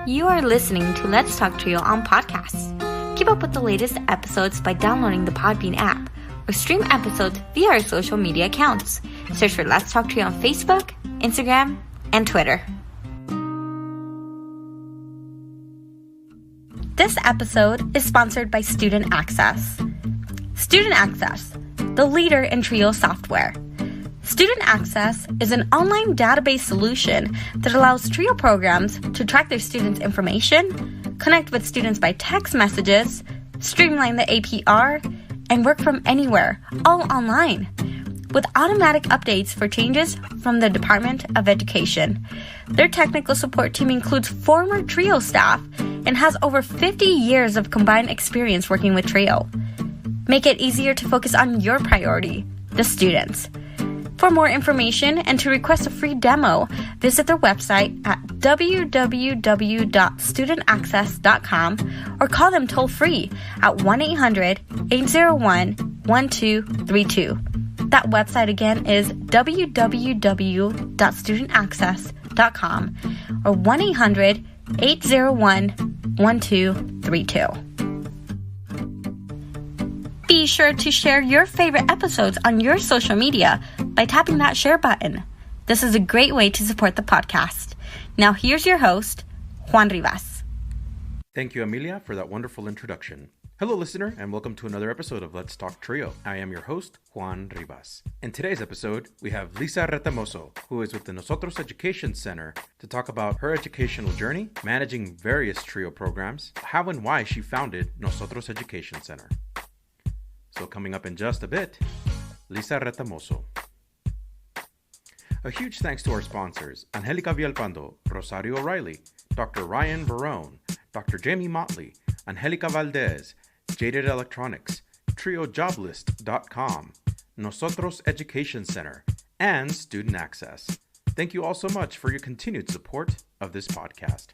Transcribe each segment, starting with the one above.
You are listening to Let's Talk Trio on podcasts. Keep up with the latest episodes by downloading the Podbean app or stream episodes via our social media accounts. Search for Let's Talk Trio on Facebook, Instagram, and Twitter. This episode is sponsored by Student Access. Student Access, the leader in Trio software. Student Access is an online database solution that allows Trio programs to track their students' information, connect with students by text messages, streamline the APR, and work from anywhere, all online, with automatic updates for changes from the Department of Education. Their technical support team includes former Trio staff and has over 50 years of combined experience working with Trio. Make it easier to focus on your priority, the students. For more information and to request a free demo, visit their website at www.studentaccess.com or call them toll-free at 1-800-801-1232. That website again is www.studentaccess.com or 1-800-801-1232. Be sure to share your favorite episodes on your social media by tapping that share button. This is a great way to support the podcast. Now here's your host, Juan Rivas. Thank you, Amelia, for that wonderful introduction. Hello, listener, and welcome to another episode of Let's Talk Trio. I am your host, Juan Rivas. In today's episode, we have Lisa Retamozo, who is with the NOSOTROS Education Center, to talk about her educational journey, managing various Trio programs, how and why she founded NOSOTROS Education Center. So coming up in just a bit, Lisa Retamozo. A huge thanks to our sponsors, Angelica Villalpando, Rosario O'Reilly, Dr. Ryan Barone, Dr. Jamie Motley, Angelica Valdez, Jaded Electronics, TrioJoblist.com, NOSOTROS Education Center, and Student Access. Thank you all so much for your continued support of this podcast.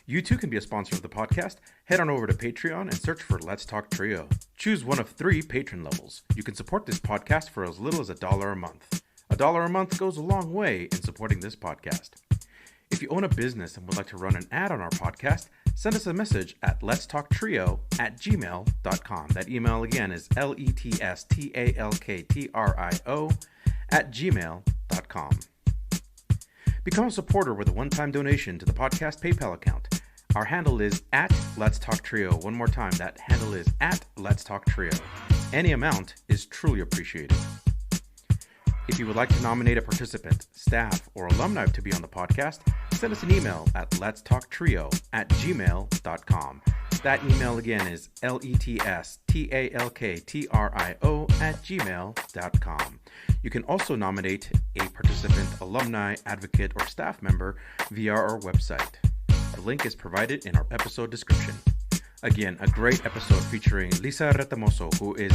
You too can be a sponsor of the podcast. Head on over to Patreon and search for Let's Talk Trio. Choose one of 3 patron levels. You can support this podcast for as little as $1 a month. $1 a month goes a long way in supporting this podcast. If you own a business and would like to run an ad on our podcast, send us a message at letstalktrio@gmail.com. That email again is letstalktrio@gmail.com. Become a supporter with a one-time donation to the podcast PayPal account. Our handle is at Let's Talk Trio. One more time, that handle is at Let's Talk Trio. Any amount is truly appreciated. If you would like to nominate a participant, staff, or alumni to be on the podcast, send us an email at letstalktrio@gmail.com. That email again is letstalktrio@gmail.com. You can also nominate a participant, alumni, advocate, or staff member via our website. The link is provided in our episode description. Again, a great episode featuring Lisa Retamozo, who is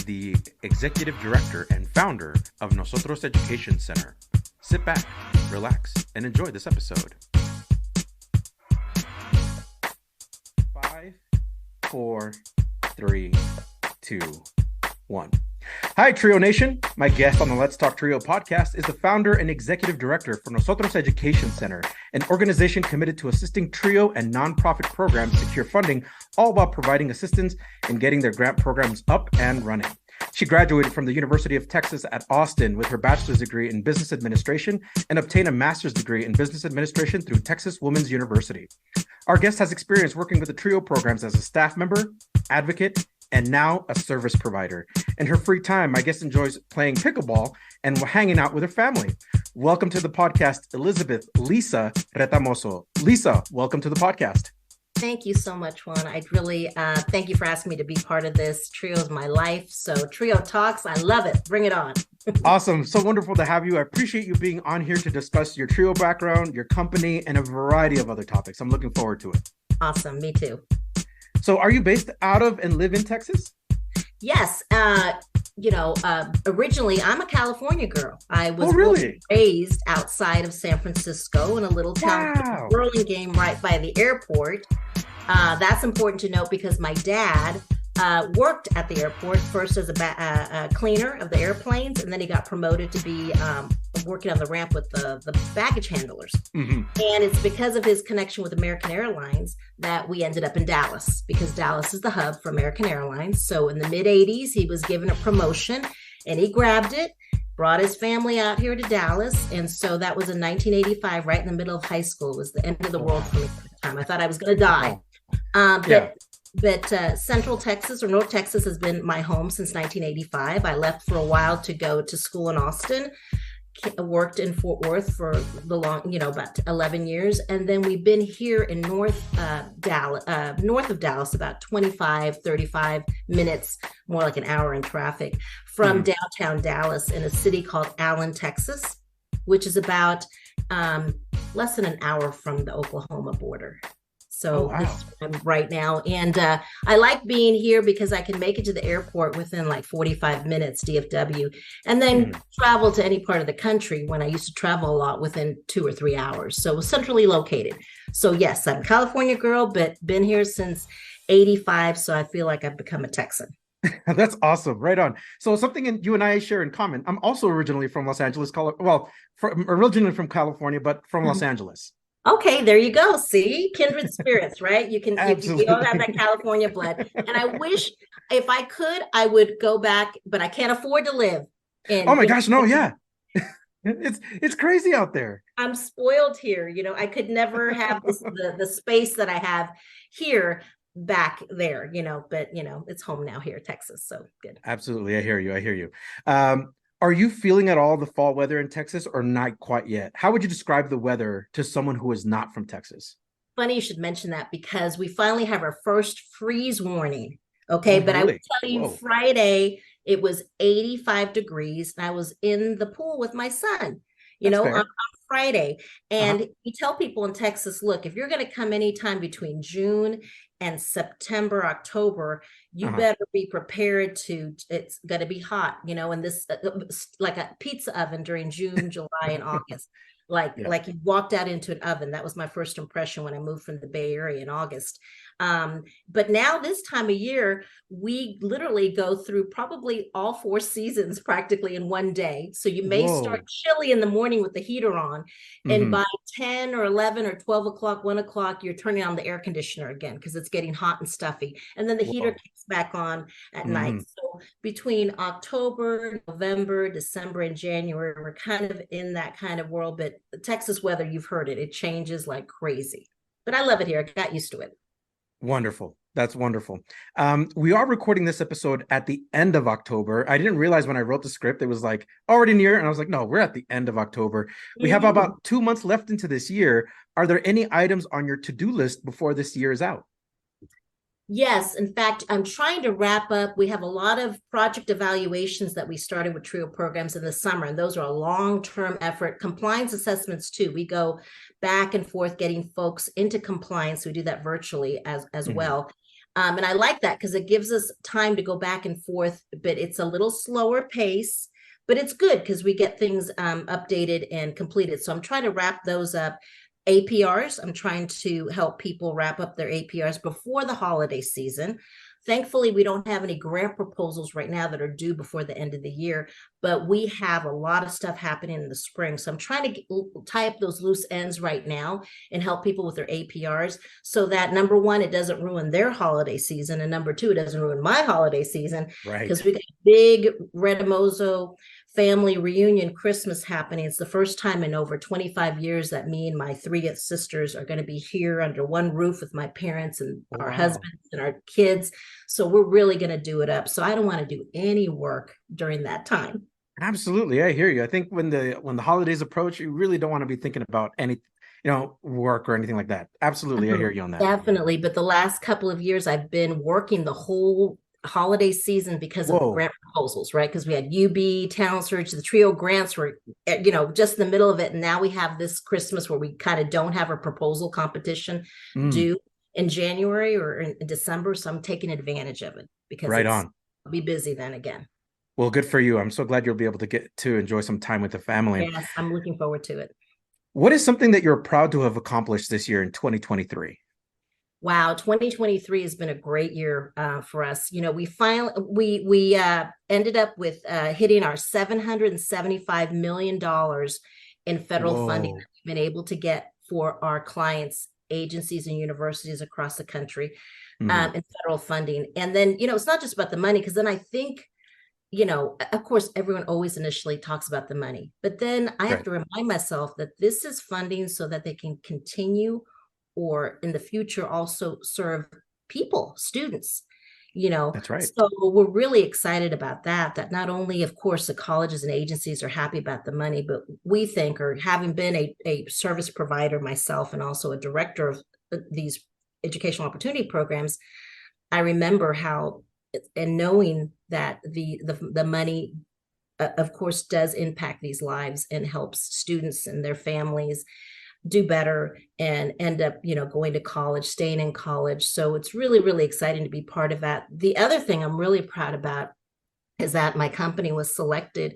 the Executive Director and founder of NOSOTROS Education Center. Sit back, relax, and enjoy this episode. 5, 4, 3, 2, 1. Hi, Trio Nation. My guest on the Let's Talk Trio podcast is the founder and executive director for NOSOTROS Education Center, an organization committed to assisting Trio and nonprofit programs secure funding, all while providing assistance in getting their grant programs up and running. She graduated from the University of Texas at Austin with her bachelor's degree in business administration and obtained a master's degree in business administration through Texas Women's University. Our guest has experience working with the Trio programs as a staff member, advocate, and now a service provider. In her free time, my guest enjoys playing pickleball and hanging out with her family. Welcome to the podcast, Lisa Retamozo. Lisa, welcome to the podcast. Thank you so much, Juan. I really thank you for asking me to be part of this. Trio is my life. So Trio Talks, I love it. Bring it on. Awesome. So wonderful to have you. I appreciate you being on here to discuss your Trio background, your company, and a variety of other topics. I'm looking forward to it. Awesome. Me too. So are you based out of and live in Texas? Yes. Originally, I'm a California girl. I was raised outside of San Francisco in a little town called Burlingame right by the airport. That's important to note because my dad worked at the airport first as a cleaner of the airplanes, and then he got promoted to be working on the ramp with the baggage handlers. Mm-hmm. And it's because of his connection with American Airlines that we ended up in Dallas, because Dallas is the hub for American Airlines. So in the mid 80s, he was given a promotion and he grabbed it, brought his family out here to Dallas. And so that was in 1985, right in the middle of high school. It was the end of the world for me at the time. I thought I was going to die. But Central Texas or North Texas has been my home since 1985. I left for a while to go to school in Austin, worked in Fort Worth for about 11 years. And then we've been here in north of Dallas, about 35 minutes, more like an hour in traffic from downtown Dallas, in a city called Allen, Texas, which is about less than an hour from the Oklahoma border. So this is where I'm right now. And I like being here because I can make it to the airport within like 45 minutes, DFW, and then travel to any part of the country when I used to travel a lot within 2 or 3 hours. So centrally located. So yes, I'm a California girl, but been here since 85. So I feel like I've become a Texan. That's awesome. Right on. So something you and I share in common. I'm also originally from Los Angeles, originally from California, but from Los Angeles. Okay, there you go. See, kindred spirits, right? You can you all have that California blood. And I wish, if I could, I would go back, but I can't afford to live in. Oh my gosh, no, yeah. It's crazy out there. I'm spoiled here. I could never have the space that I have here back there, but it's home now here, Texas. So good. Absolutely. I hear you. Are you feeling at all the fall weather in Texas, or not quite yet? How would you describe the weather to someone who is not from Texas? Funny you should mention that, because we finally have our first freeze warning. Okay. But really? I will tell you, Friday, it was 85 degrees and I was in the pool with my son, on Friday. And we tell people in Texas, look, if you're going to come anytime between June and September, October, you better be prepared it's going to be hot, and this like a pizza oven during June, July, and August. Like you walked out into an oven. That was my first impression when I moved from the Bay Area in August. But now this time of year, we literally go through probably all 4 seasons practically in one day. So you may start chilly in the morning with the heater on, and by 10 or 11 or 12 o'clock, 1 o'clock, you're turning on the air conditioner again because it's getting hot and stuffy. And then the heater kicks back on at night. So between October, November, December, and January, we're kind of in that kind of world. But the Texas weather, you've heard it changes like crazy. But I love it here. I got used to it. Wonderful. That's wonderful. We are recording this episode at the end of October. I didn't realize when I wrote the script, it was like already near. And I was like, no, we're at the end of October. We have about 2 months left into this year. Are there any items on your to-do list before this year is out? Yes. In fact, I'm trying to wrap up. We have a lot of project evaluations that we started with TRIO programs in the summer, and those are a long-term effort. Compliance assessments too. We go back and forth getting folks into compliance. We do that virtually as well. And I like that because it gives us time to go back and forth, but it's a little slower pace, but it's good because we get things updated and completed. So I'm trying to wrap those up. APRs, I'm trying to help people wrap up their APRs before the holiday season. Thankfully, we don't have any grant proposals right now that are due before the end of the year, but we have a lot of stuff happening in the spring. So I'm trying to tie up those loose ends right now and help people with their APRs so that, number one, it doesn't ruin their holiday season, and number two, it doesn't ruin my holiday season. Right. Because we got a big Retamozo family reunion Christmas happening. It's the first time in over 25 years that me and my 3 sisters are going to be here under one roof with my parents and our husbands and our kids. So we're really going to do it up. So I don't want to do any work during that time. Absolutely. I hear you. I think when the holidays approach, you really don't want to be thinking about any, work or anything like that. Absolutely. I hear you on that. Definitely. But the last couple of years I've been working the whole holiday season because of grant proposals, right? Because we had UB, Talent Search, the TRIO grants were, just in the middle of it. And now we have this Christmas where we kind of don't have a proposal competition due in January or in December. So I'm taking advantage of it because I'll be busy then again. Well, good for you. I'm so glad you'll be able to get to enjoy some time with the family. Yes, I'm looking forward to it. What is something that you're proud to have accomplished this year in 2023? Wow, 2023 has been a great year for us. We finally we ended up with hitting our $775 million in federal funding that Whoa. we've been able to get for our clients, agencies, and universities across the country, Hmm. in federal funding. And then, it's not just about the money, because then I think, of course, everyone always initially talks about the money, but then I have Right. to remind myself that this is funding so that they can continue, or in the future also serve people, students, That's right. so we're really excited about that not only, of course, the colleges and agencies are happy about the money, but we think, or having been a service provider myself and also a director of these educational opportunity programs, I remember how, and knowing that the money, of course, does impact these lives and helps students and their families do better and end up, going to college, staying in college. So it's really, really exciting to be part of that. The other thing I'm really proud about is that my company was selected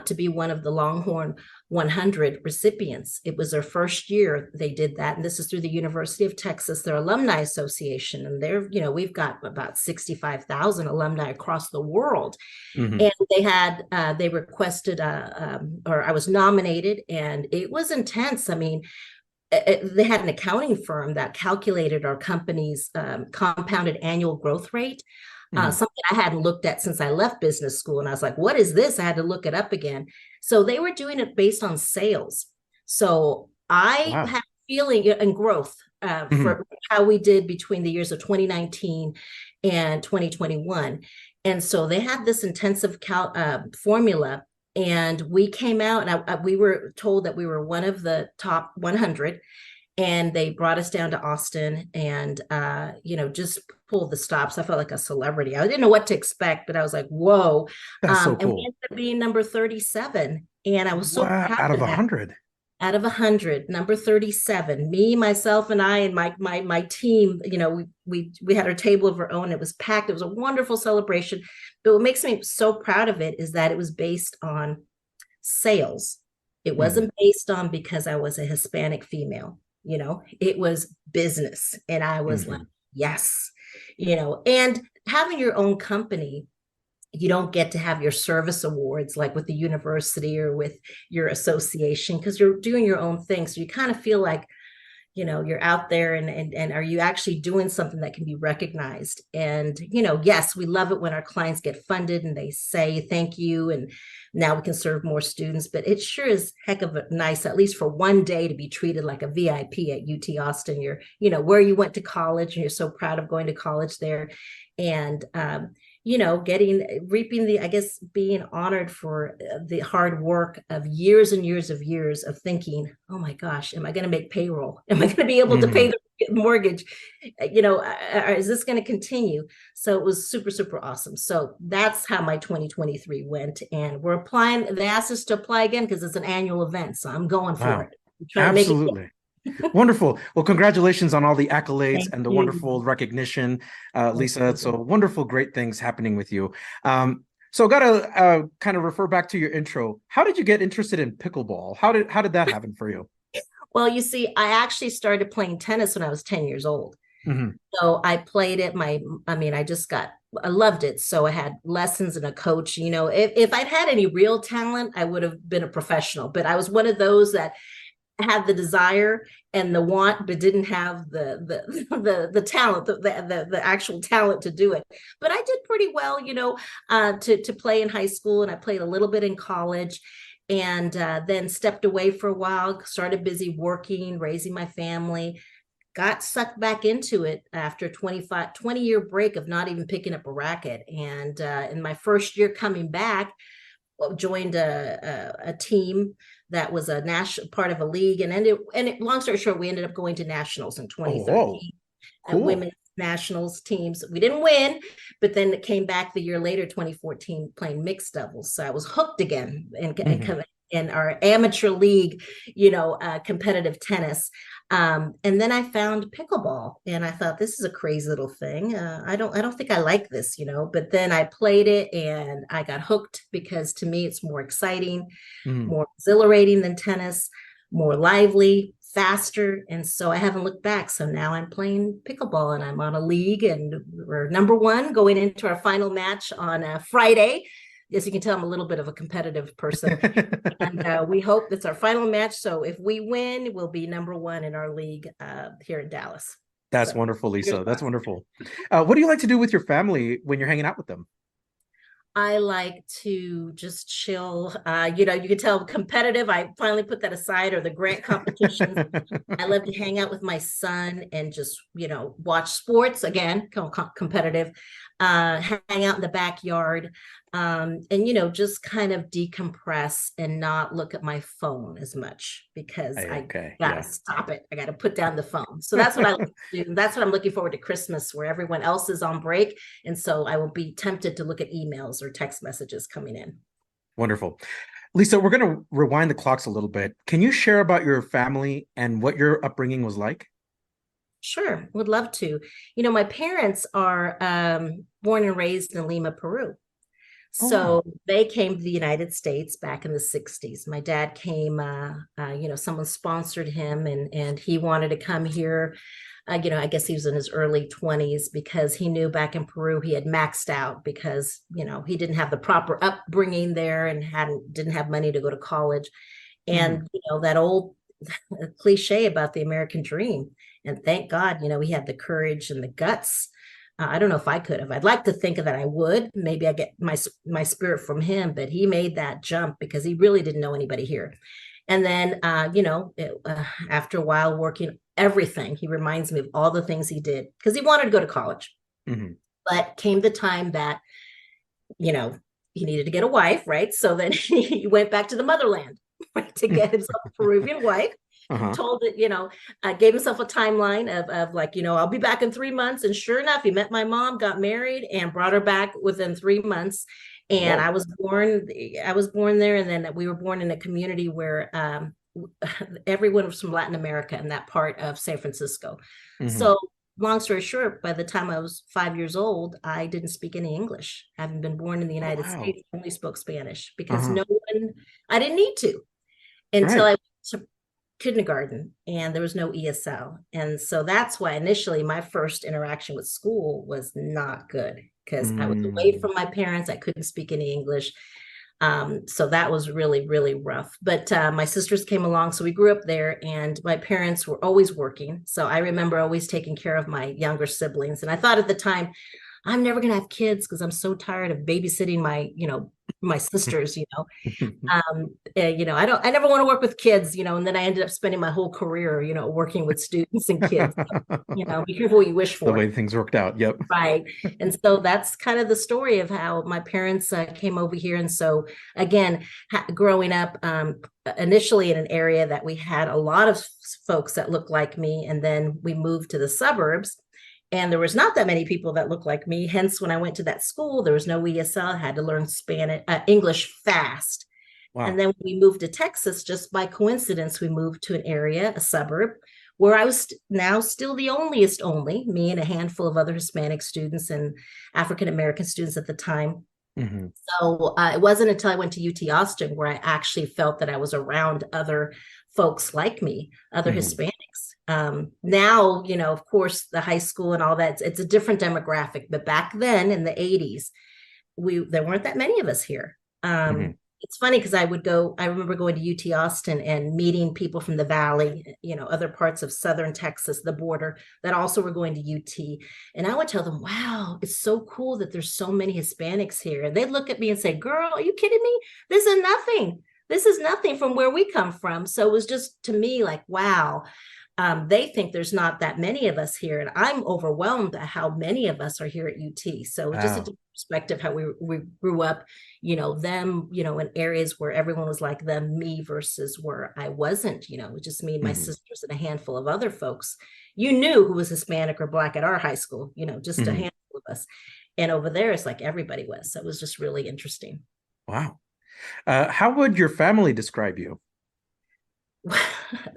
to be one of the Longhorn 100 recipients. It was their first year they did that. And this is through the University of Texas, their alumni association. And we've got about 65,000 alumni across the world. Hmm. And they requested, or I was nominated, and it was intense. I mean, they had an accounting firm that calculated our company's compounded annual growth rate, Hmm. something I hadn't looked at since I left business school. And I was like, what is this? I had to look it up again. So they were doing it based on sales. So I Wow. had a feeling and growth Hmm. for how we did between the years of 2019 and 2021. And so they had this intensive formula, and we came out, and we were told that we were one of the top 100, and they brought us down to Austin, and just pulled the stops. I felt like a celebrity. I didn't know what to expect, but I was like, whoa. That's so And we cool. ended up being number 37, and I was so Wow. proud Out of of a that. hundred. Out of 100, number 37, me, myself, and I, and my team, we had our table of our own. It was packed. It was a wonderful celebration. But what makes me so proud of it is that it was based on sales. It Hmm. wasn't based on because I was a Hispanic female, it was business. And I was like, Hmm. yes, and having your own company, you don't get to have your service awards like with the university or with your association, because you're doing your own thing. So you kind of feel like, you're out there, and are you actually doing something that can be recognized? And, yes, we love it when our clients get funded and they say thank you, and now we can serve more students. But it sure is heck of a nice, at least for one day, to be treated like a VIP at UT Austin. You're, where you went to college, and you're so proud of going to college there. And reaping I guess, being honored for the hard work of years and years of thinking, oh my gosh, am I going to make payroll? Am I going to be able to pay Hmm. the mortgage? Is this going to continue? So it was super, super awesome. So that's how my 2023 went. And we're applying. They asked us to apply again because it's an annual event. So I'm going for Wow. it. I'm trying to make it. Absolutely. Wonderful. Well, congratulations on all the accolades Thank and the you. wonderful recognition, Thank Lisa. you. So wonderful, great things happening with you. So got to kind of refer back to your intro. How did you get interested in pickleball? How did that happen for you? Well, you see, I actually started playing tennis when I was 10 years old. Hmm. So I played it. I loved it. So I had lessons and a coach. If I'd had any real talent, I would have been a professional. But I was one of those that had the desire and the want, but didn't have the talent, the actual talent to do it. But I did pretty well, to play in high school, and I played a little bit in college, and then stepped away for a while, started busy working, raising my family, got sucked back into it after 20-year break of not even picking up a racket. And in my first year coming back, joined a team that was a national part of a league, long story short, we ended up going to nationals in Oh, whoa, 2013, and cool. women's nationals teams. We didn't win, but then it came back the year later, 2014, playing mixed doubles. So I was hooked again Hmm. in our amateur league, competitive tennis. And then I found pickleball, and I thought, this is a crazy little thing. I don't think I like this, but then I played it and I got hooked, because to me, it's more exciting, Hmm. more exhilarating than tennis, more lively, faster. And so I haven't looked back. So now I'm playing pickleball and I'm on a league and we're number one going into our final match on Friday. As you can tell, I'm a little bit of a competitive person. And we hope it's our final match. So if we win, we'll be number one in our league here in Dallas. That's wonderful, Lisa. That's wonderful. What do you like to do with your family when you're hanging out with them? I like to just chill. You can tell competitive. I finally put that aside, or the grant competitions. I love to hang out with my son and just, watch sports, again, competitive, hang out in the backyard, and, just kind of decompress and not look at my phone as much because I gotta stop it. I got to put down the phone. So that's what I like to do. That's what I'm looking forward to Christmas, where everyone else is on break. And so I will be tempted to look at emails or text messages coming in. Wonderful. Lisa, we're going to rewind the clocks a little bit. Can you share about your family and what your upbringing was like? Sure, would love to. My parents are born and raised in Lima, Peru. So they came to the United States back in the 60s. My dad came, someone sponsored him and he wanted to come here. I guess he was in his early 20s because he knew back in Peru he had maxed out because, he didn't have the proper upbringing there and didn't have money to go to college. And, that old cliche about the American dream. And thank God, he had the courage and the guts. I don't know if I could have. I'd like to think that I would. Maybe I get my spirit from him, but he made that jump because he really didn't know anybody here. And then, after a while working everything, he reminds me of all the things he did because he wanted to go to college. But came the time that, he needed to get a wife, right? So then he went back to the motherland, right, to get himself a Peruvian wife. Told it, gave himself a timeline of like, I'll be back in 3 months. And sure enough, he met my mom, got married, and brought her back within 3 months. And I was born there. And then we were born in a community where everyone was from Latin America in that part of San Francisco. So long story short, by the time I was 5 years old, I didn't speak any English. Having been born in the United States, I only spoke Spanish because I didn't need to until I went to kindergarten and there was no ESL. And so that's why initially my first interaction with school was not good because I was away from my parents. I couldn't speak any English. So that was really, really rough. But my sisters came along. So we grew up there and my parents were always working. So I remember always taking care of my younger siblings. And I thought at the time, I'm never going to have kids because I'm so tired of babysitting my sisters, I never want to work with kids, and then I ended up spending my whole career, working with students and kids, so, be careful what you wish for. The way things worked out. Yep. Right. And so that's kind of the story of how my parents came over here. And so again, growing up initially in an area that we had a lot of folks that looked like me. And then we moved to the suburbs. And there was not that many people that looked like me. Hence, when I went to that school, there was no ESL. I had to learn English fast. Wow. And then when we moved to Texas, just by coincidence, we moved to an area, a suburb, where I was now still the only, me and a handful of other Hispanic students and African-American students at the time. So it wasn't until I went to UT Austin where I actually felt that I was around other folks like me, other Hispanics. Now, of course, the high school and all that, it's a different demographic. But back then in the 80s, there weren't that many of us here. It's funny because I remember going to UT Austin and meeting people from the Valley, other parts of Southern Texas, the border, that also were going to UT. And I would tell them, wow, it's so cool that there's so many Hispanics here. And they'd look at me and say, girl, are you kidding me? This is nothing. This is nothing from where we come from. So it was just, to me, like, wow. They think there's not that many of us here. And I'm overwhelmed at how many of us are here at UT. So just a different perspective, how we grew up, them, in areas where everyone was like them, me versus where I wasn't, just me and my sisters and a handful of other folks. You knew who was Hispanic or Black at our high school, just a handful of us. And over there, it's like everybody was. So it was just really interesting. Wow. How would your family describe you?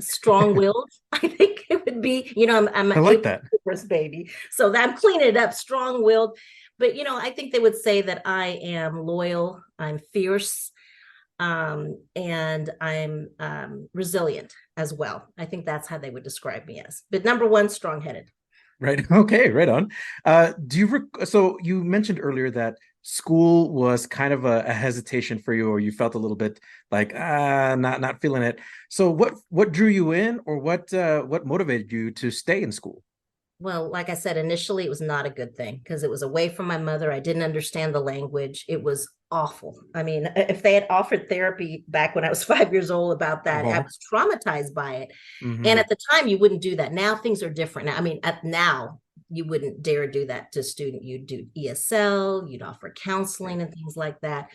Strong-willed, I think it would be. I'm I like that first baby, so I'm cleaning it up. Strong-willed, but I think they would say that I am loyal. I'm fierce. And I'm resilient as well. I think that's how they would describe me as. But number one, strong-headed. Right. Okay. Right on. So you mentioned earlier that school was kind of a hesitation for you, or you felt a little bit like not feeling it. So what drew you in, or what motivated you to stay in school? Well, like I said, initially it was not a good thing because it was away from my mother. I didn't understand the language. It was awful. I mean, if they had offered therapy back when I was 5 years old about that, I Oh. was traumatized by it. And Hmm. at the time, you wouldn't do that. Now things are different. I mean, now you wouldn't dare do that to a student. You'd do ESL, you'd offer counseling and things like that,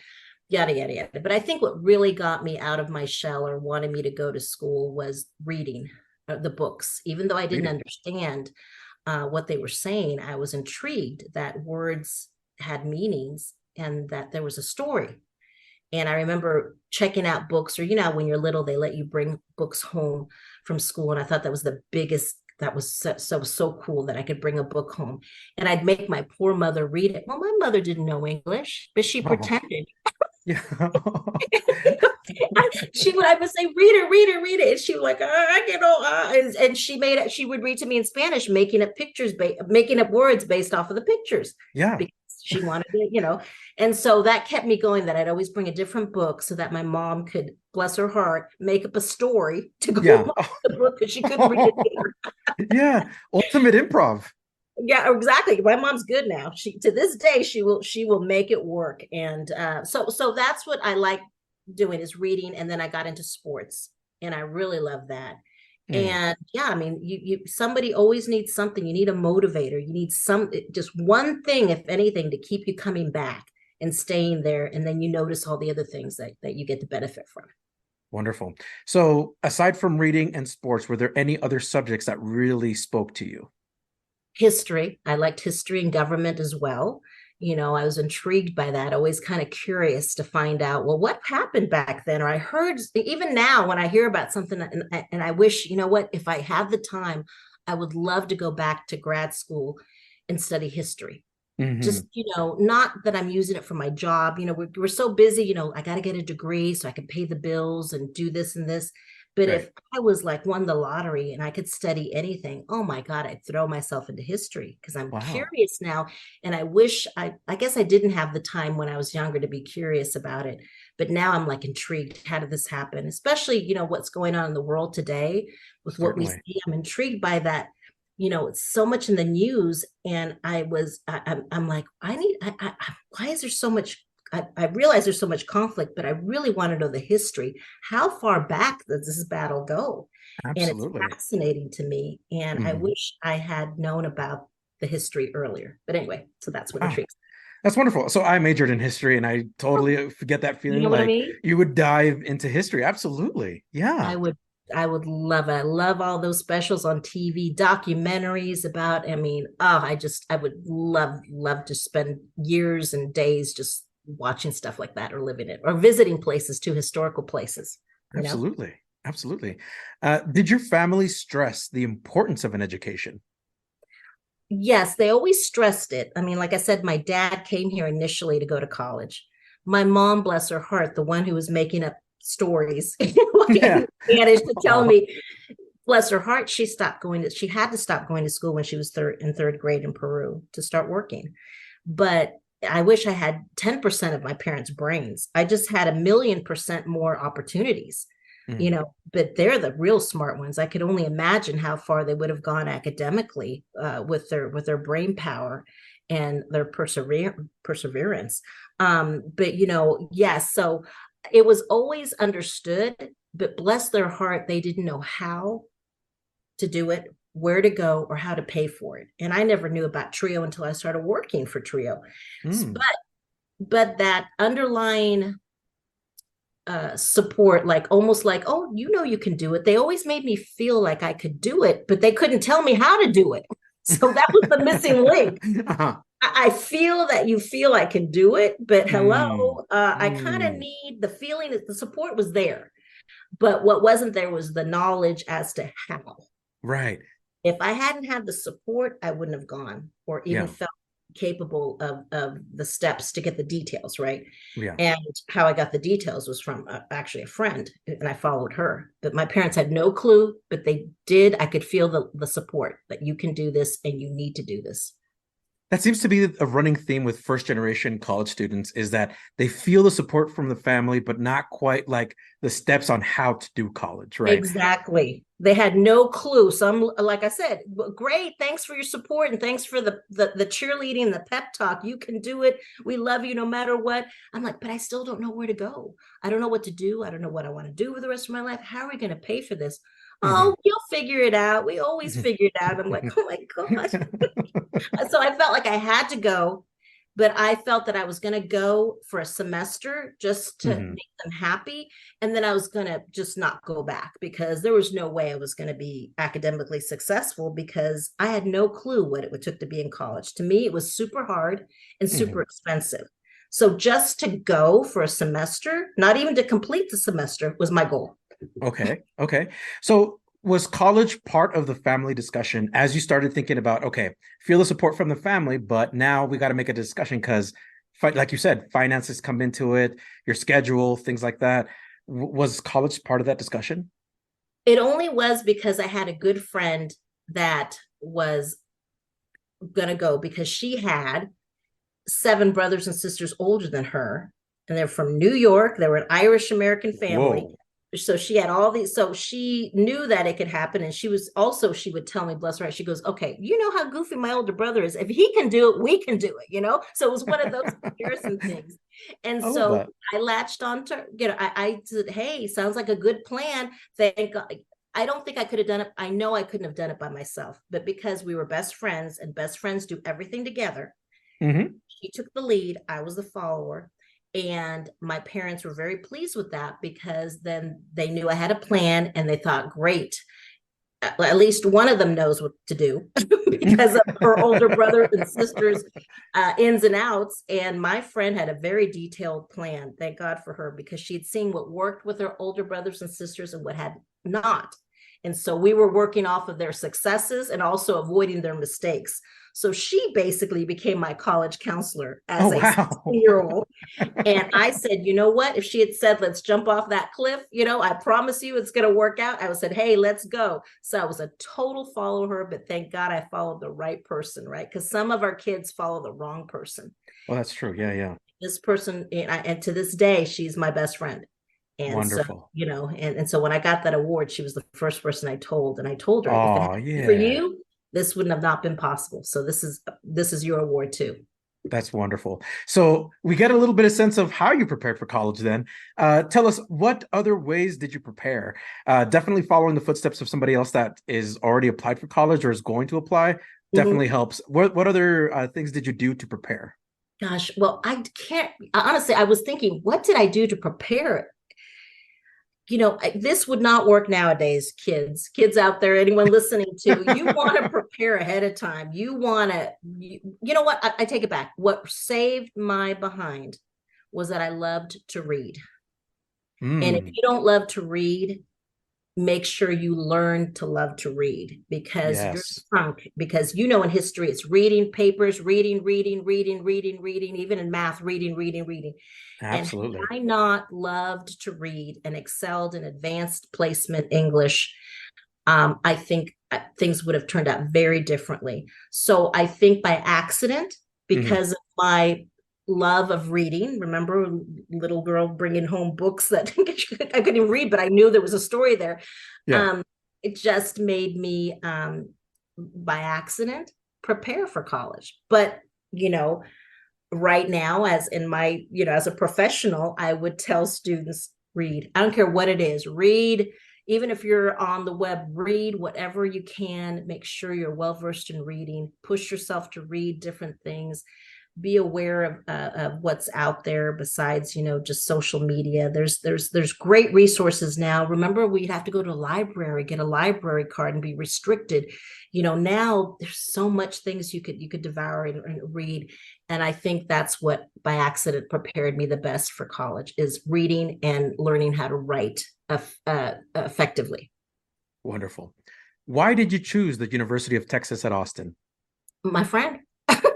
yada, yada, yada. But I think what really got me out of my shell or wanted me to go to school was reading the books. Even though I didn't Reading. understand what they were saying, I was intrigued that words had meanings and that there was a story. And I remember checking out books, or, when you're little, they let you bring books home from school. And I thought that was the biggest, that was so cool that I could bring a book home. And I'd make my poor mother read it. Well, my mother didn't know English, but she Oh. pretended. Yeah. I would say, read it, read it, read it. And she was like, I get all, and she would read to me in Spanish, making up making up words based off of the pictures Yeah. because she wanted it. And so that kept me going, that I'd always bring a different book so that my mom could, bless her heart, make up a story to go Yeah. along with the book because she couldn't read it either. Yeah. Ultimate improv. Yeah, exactly. My mom's good now. She, to this day, she will make it work. And so that's what I like doing, is reading. And then I got into sports, and I really love that. Mm. And yeah, I mean, you somebody always needs something. You need a motivator. You need just one thing, if anything, to keep you coming back and staying there. And then you notice all the other things that you get to benefit from. Wonderful. So aside from reading and sports, were there any other subjects that really spoke to you? History. I liked history and government as well. I was intrigued by that, always kind of curious to find out, well, what happened back then? Or I heard, even now, when I hear about something, and I wish, what, if I had the time, I would love to go back to grad school and study history. Hmm. Just, not that I'm using it for my job. We're so busy, I got to get a degree so I can pay the bills and do this and this. But Right. if I was like won the lottery and I could study anything, oh my God, I'd throw myself into history because I'm Wow. curious now. And I wish I guess I didn't have the time when I was younger to be curious about it. But now I'm like intrigued. How did this happen? Especially, what's going on in the world today with what we Certainly. see. I'm intrigued by that. It's so much in the news. And I'm like, why is there so much? I realize there's so much conflict, but I really want to know the history. How far back does this battle go? And it's Absolutely. fascinating to me. And I Hmm. wish I had known about the history earlier. But anyway, so that's what Wow. intrigues That's wonderful. So I majored in history, and I me. totally get that You feeling know what I like mean? you would dive into history. Absolutely. I Yeah. would I would love it. I love all those specials on TV, documentaries about, I would love to spend years and days just watching stuff like that, or living it, or visiting places too, historical places. Absolutely. Absolutely. Did your family stress the importance of an education? Yes, they always stressed it. I mean, like I said, my dad came here initially to go to college. My mom, bless her heart, the one who was making up stories, Yeah. managed to tell Aw. me, bless her heart, she had to stop going to school when she was third grade in Peru to start working. But I wish I had 10% of my parents' brains. I just had 1,000,000% more opportunities, Mm. but they're the real smart ones. I could only imagine how far they would have gone academically with their brain power and their perseverance. But yes, so it was always understood, but bless their heart, they didn't know how to do it, where to go, or how to pay for it. And I never knew about Trio until I started working for Trio. Mm. But that underlying support, like almost like, oh, you can do it. They always made me feel like I could do it, but they couldn't tell me how to do it. So that was the missing link. Uh-huh. I feel that you feel I can do it, but Mm. hello, I kind of Mm. need the feeling that the support was there. But what wasn't there was the knowledge as to how. Right. If I hadn't had the support, I wouldn't have gone or even Yeah. felt capable of the steps to get the details, right? Yeah. And how I got the details was from actually a friend, and I followed her. But my parents had no clue, but they did. I could feel the support that you can do this and you need to do this. That seems to be a running theme with first generation college students, is that they feel the support from the family, but not quite like the steps on how to do college, right? Exactly. They had no clue. Some, like I said, great. Thanks for your support and thanks for the cheerleading, the pep talk. You can do it. We love you no matter what. I'm like, but I still don't know where to go. I don't know what to do. I don't know what I want to do with the rest of my life. How are we going to pay for this? Oh, you'll figure it out. We always figure it out. I'm like, oh my gosh. So I felt like I had to go, but I felt that I was going to go for a semester just to make them happy. And then I was going to just not go back because there was no way I was going to be academically successful because I had no clue what it took to be in college. To me, it was super hard and super expensive. So just to go for a semester, not even to complete the semester, was my goal. Okay. So was college part of the family discussion as you started thinking about, okay, feel the support from the family, but now we got to make a discussion because, like you said, finances come into it, your schedule, things like that. Was college part of that discussion? It only was because I had a good friend that was going to go because she had 7 brothers and sisters older than her. And they're from New York. They were an Irish American family. Whoa. So she had all these, so she knew that it could happen. And she would tell me, bless her heart, she goes, okay, you know how goofy my older brother is. If he can do it, we can do it, So it was one of those comparison things. And so I latched on to, I said, hey, sounds like a good plan. Thank God. I don't think I could have done it. I know I couldn't have done it by myself, but because we were best friends and best friends do everything together, she took the lead. I was the follower. And my parents were very pleased with that because then they knew I had a plan and they thought, great, at least one of them knows what to do because of her older brothers and sisters ins and outs. And my friend had a very detailed plan. Thank God for her, because she'd seen what worked with her older brothers and sisters and what had not. And so we were working off of their successes and also avoiding their mistakes. So she basically became my college counselor as a 16-year-old. And I said, you know what? If she had said, let's jump off that cliff, I promise you it's going to work out. I would have said, hey, let's go. So I was a total follower, but thank God I followed the right person, right? Because some of our kids follow the wrong person. Well, that's true. Yeah. This person, and to this day, she's my best friend. And wonderful. So, and so when I got that award, she was the first person I told. And I told her, if it happened for you, this wouldn't have not been possible. So this is your award too. That's wonderful. So we get a little bit of sense of how you prepared for college then. Tell us, what other ways did you prepare? Definitely following the footsteps of somebody else that is already applied for college or is going to apply definitely helps. What other things did you do to prepare? Gosh, well, I can't, honestly, I was thinking, what did I do to prepare? This would not work nowadays, kids out there, anyone listening to, you want to prepare ahead of time. You want to, you know what? I take it back. What saved my behind was that I loved to read. And if you don't love to read, make sure you learn to love to read, because you're sunk. Because in history, it's reading papers, reading, even in math, reading. Absolutely. And had I not loved to read and excelled in advanced placement English, I think things would have turned out very differently. So I think by accident, because of my love of reading, remember, little girl bringing home books that I couldn't even read, but I knew there was a story there. It just made me, by accident, prepare for college. But, right now, as in my, as a professional, I would tell students, read. I don't care what it is. Read. Even if you're on the web, read whatever you can. Make sure you're well-versed in reading. Push yourself to read different things. Be aware of what's out there besides, just social media. There's great resources now. Remember, we'd have to go to a library, get a library card, and be restricted. Now there's so much things you could devour and read. And I think that's what by accident prepared me the best for college, is reading and learning how to write effectively. Wonderful. Why did you choose the University of Texas at Austin? My friend.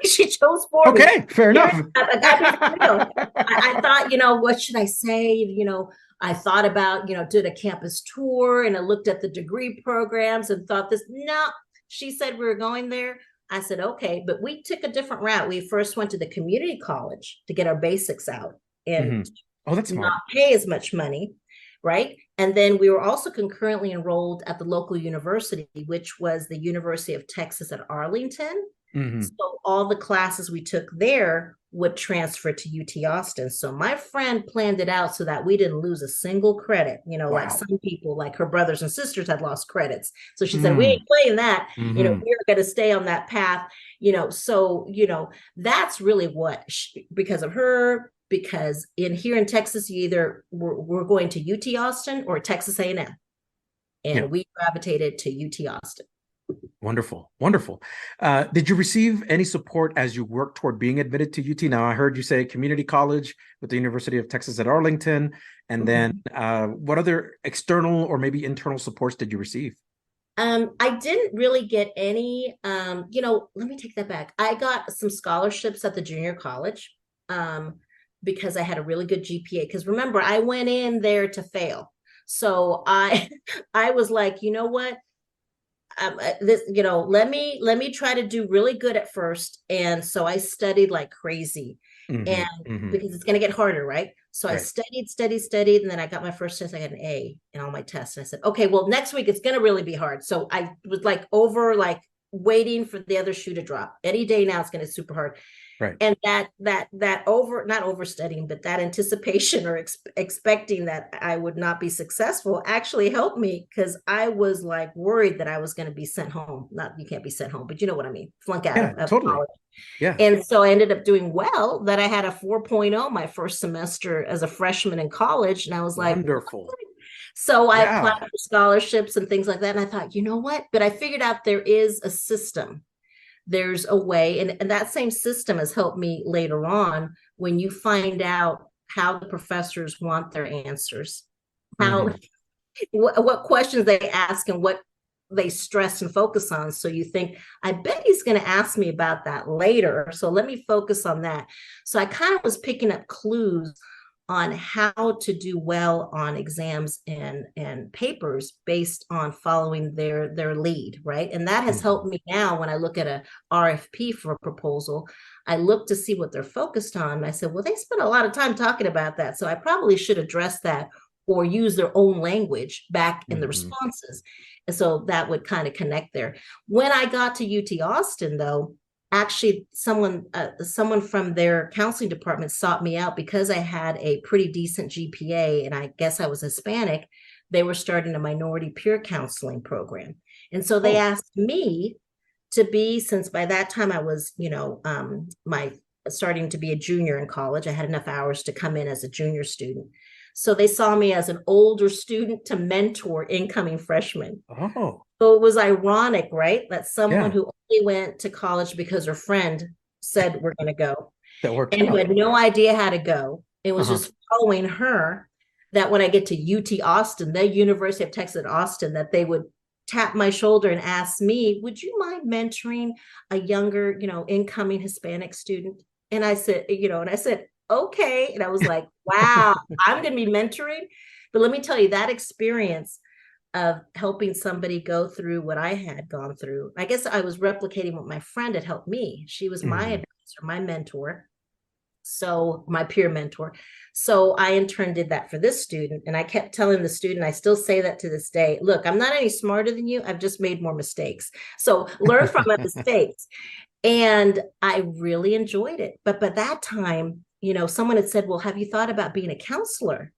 She chose for me. Okay, fair enough. I thought, what should I say? I thought about, did a campus tour, and I looked at the degree programs and thought this. No, she said we were going there. I said, okay, but we took a different route. We first went to the community college to get our basics out and Oh, that's smart. not pay as much money, right? And then we were also concurrently enrolled at the local university, which was the University of Texas at Arlington. So all the classes we took there would transfer to UT Austin. So my friend planned it out so that we didn't lose a single credit. Like some people, like her brothers and sisters had lost credits. So she said, we ain't playing that. We're going to stay on that path. So, that's really what, because of her, because here in Texas, you either we're going to UT Austin or Texas A&M. And we gravitated to UT Austin. Wonderful. Did you receive any support as you worked toward being admitted to UT? Now, I heard you say community college with the University of Texas at Arlington. And then what other external or maybe internal supports did you receive? I didn't really get any, let me take that back. I got some scholarships at the junior college because I had a really good GPA. Because remember, I went in there to fail. So I was like, you know what? Let me try to do really good at first. And so I studied like crazy because it's going to get harder. Right. So I studied. And then I got my first test. I got an A in all my tests. And I said, okay, well, next week it's going to really be hard. So I was waiting for the other shoe to drop. Any day now it's going to be super hard. Right. And not overstudying, but that anticipation or expecting that I would not be successful actually helped me, because I was like worried that I was going to be sent home. Not, you can't be sent home, but you know what I mean? Flunk out of totally. college. Yeah. And so I ended up doing well, that I had a 4.0 my first semester as a freshman in college. And I was like, wonderful. What? So I applied for scholarships and things like that. And I thought, you know what? But I figured out there is a system. There's a way, and that same system has helped me later on when you find out how the professors want their answers, how what questions they ask and what they stress and focus on. So you think, I bet he's going to ask me about that later. So let me focus on that. So I kind of was picking up clues on how to do well on exams and papers based on following their lead, right? And that has helped me now when I look at a RFP for a proposal. I look to see what they're focused on. And I said, well, they spent a lot of time talking about that, so I probably should address that or use their own language back in the responses. And so that would kind of connect there. When I got to UT Austin, though, actually someone from their counseling department sought me out because I had a pretty decent GPA and I guess I was Hispanic. They were starting a minority peer counseling program. And so they asked me to be, since by that time I was, starting to be a junior in college, I had enough hours to come in as a junior student. So they saw me as an older student to mentor incoming freshmen. Oh. So it was ironic, right? That someone who only went to college because her friend said, we're going to go. That worked and out. Who had no idea how to go. It was just following her that when I get to UT Austin, the University of Texas at Austin, that they would tap my shoulder and ask me, would you mind mentoring a younger, incoming Hispanic student? And I said, okay. And I was like, wow, I'm going to be mentoring. But let me tell you, that experience of helping somebody go through what I had gone through, I guess I was replicating what my friend had helped me. She was my advisor, my mentor. So my peer mentor. So I in turn did that for this student. And I kept telling the student, I still say that to this day, look, I'm not any smarter than you. I've just made more mistakes. So learn from my mistakes. And I really enjoyed it. But by that time, someone had said, well, have you thought about being a counselor?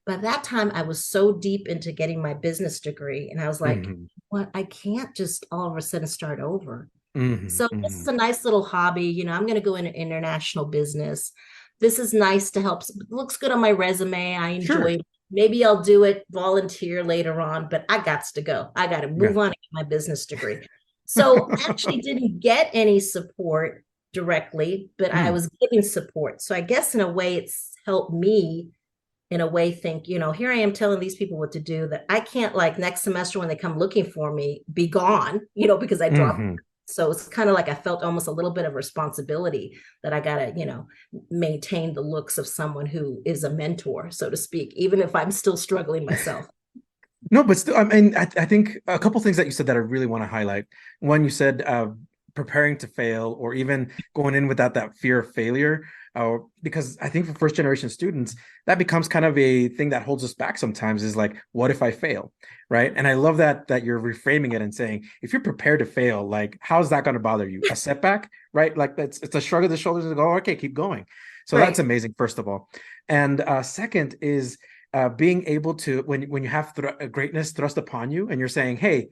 By that time, I was so deep into getting my business degree. And I was like, what? I can't just all of a sudden start over. So this is a nice little hobby. I'm going to go into international business. This is nice to help. It looks good on my resume. I enjoy it. Maybe I'll do it, volunteer later on, but I got to go. I got to move on and get my business degree. So I actually didn't get any support directly, but I was giving support. So I guess in a way it's helped me in a way think, here I am telling these people what to do, that I can't, like, next semester when they come looking for me, be gone, because I dropped. So it's kind of like I felt almost a little bit of responsibility that I got to, maintain the looks of someone who is a mentor, so to speak, even if I'm still struggling myself. No, but still, I mean, I think a couple things that you said that I really want to highlight. One, you said preparing to fail, or even going in without that fear of failure. Because I think for first generation students, that becomes kind of a thing that holds us back sometimes, is like, what if I fail? Right. And I love that you're reframing it and saying, if you're prepared to fail, like, how's that going to bother you? A setback, right? Like it's a shrug of the shoulders and go, okay, keep going. So that's Right. amazing, first of all. And second is being able to, when you have greatness thrust upon you and you're saying, hey,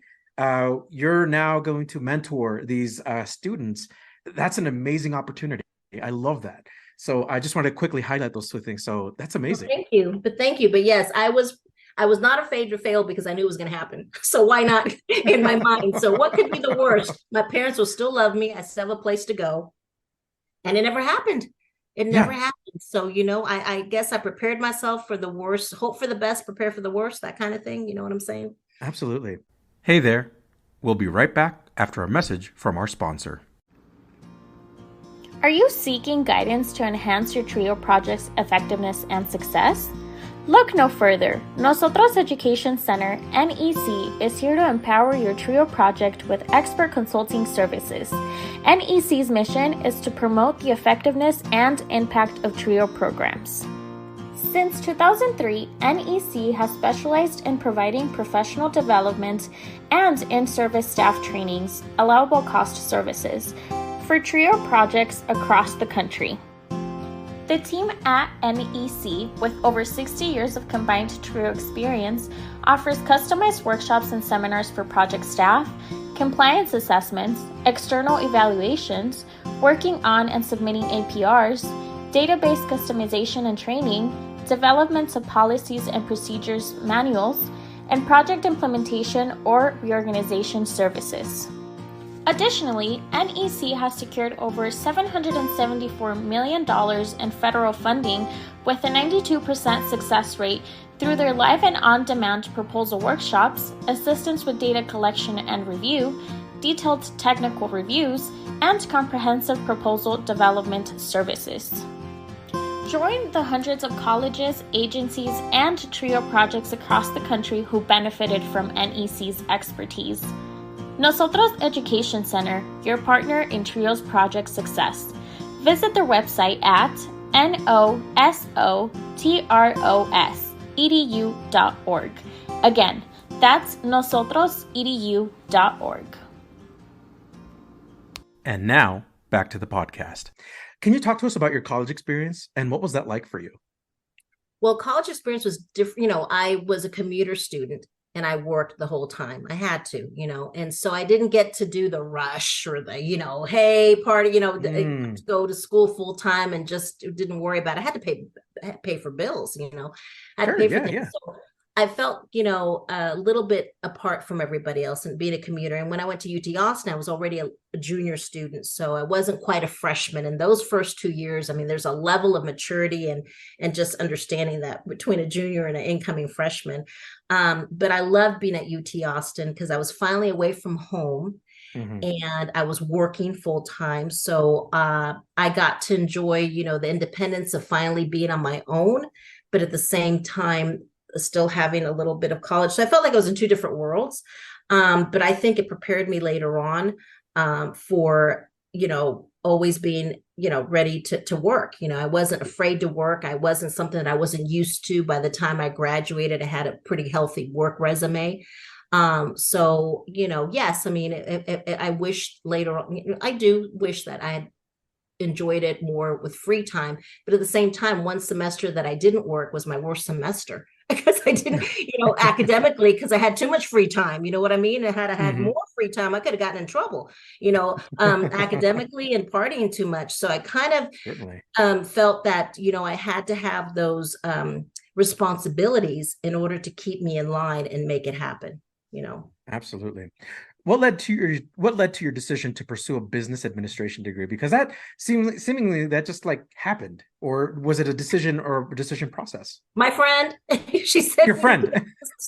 you're now going to mentor these students. That's an amazing opportunity. I love that. So I just want to quickly highlight those two things. So that's amazing. Well, thank you. But yes, I was not afraid to fail because I knew it was going to happen. So why not in my mind? So what could be the worst? My parents will still love me. I still have a place to go. And it never happened. It never happened. So, I guess I prepared myself for the worst, hope for the best, prepare for the worst, that kind of thing. You know what I'm saying? Absolutely. Hey there. We'll be right back after a message from our sponsor. Are you seeking guidance to enhance your TRIO project's effectiveness and success? Look no further. NOSOTROS Education Center, NEC, is here to empower your TRIO project with expert consulting services. NEC's mission is to promote the effectiveness and impact of TRIO programs. Since 2003, NEC has specialized in providing professional development and in-service staff trainings, allowable cost services, for TRIO projects across the country. The team at NEC, with over 60 years of combined TRIO experience, offers customized workshops and seminars for project staff, compliance assessments, external evaluations, working on and submitting APRs, database customization and training, development of policies and procedures manuals, and project implementation or reorganization services. Additionally, NEC has secured over $774 million in federal funding with a 92% success rate through their live and on-demand proposal workshops, assistance with data collection and review, detailed technical reviews, and comprehensive proposal development services. Join the hundreds of colleges, agencies, and TRIO projects across the country who benefited from NEC's expertise. NOSOTROS Education Center, your partner in TRIO's project success. Visit their website at nosotros.edu.org. Again, that's nosotrosedu.org. And now, back to the podcast. Can you talk to us about your college experience and what was that like for you? Well, college experience was different. I was a commuter student and I worked the whole time. I had to, and so I didn't get to do the rush or the, hey, party, go to school full time and just didn't worry about it. I had to pay for bills, I had to pay for things. Yeah. So I felt, a little bit apart from everybody else and being a commuter. And when I went to UT Austin, I was already a junior student. So I wasn't quite a freshman. And those first 2 years, there's a level of maturity and just understanding that between a junior and an incoming freshman. But I loved being at UT Austin because I was finally away from home. Mm-hmm. And I was working full time. So I got to enjoy, the independence of finally being on my own, but at the same time, still having a little bit of college. So I felt like I was in two different worlds. But I think it prepared me later on for, always being, ready to work. I wasn't afraid to work. I wasn't something that I wasn't used to. By the time I graduated, I had a pretty healthy work resume. So, yes, I wish later on, I do wish that I had enjoyed it more with free time. But at the same time, one semester that I didn't work was my worst semester because I didn't, academically, because I had too much free time. You know what I mean? And had I had more free time, I could have gotten in trouble, academically and partying too much. So I kind of felt that, I had to have those responsibilities in order to keep me in line and make it happen, Absolutely. what led to your decision to pursue a business administration degree? Because that seemingly that just like happened, or was it a decision or a decision process? My friend, she said, Your friend.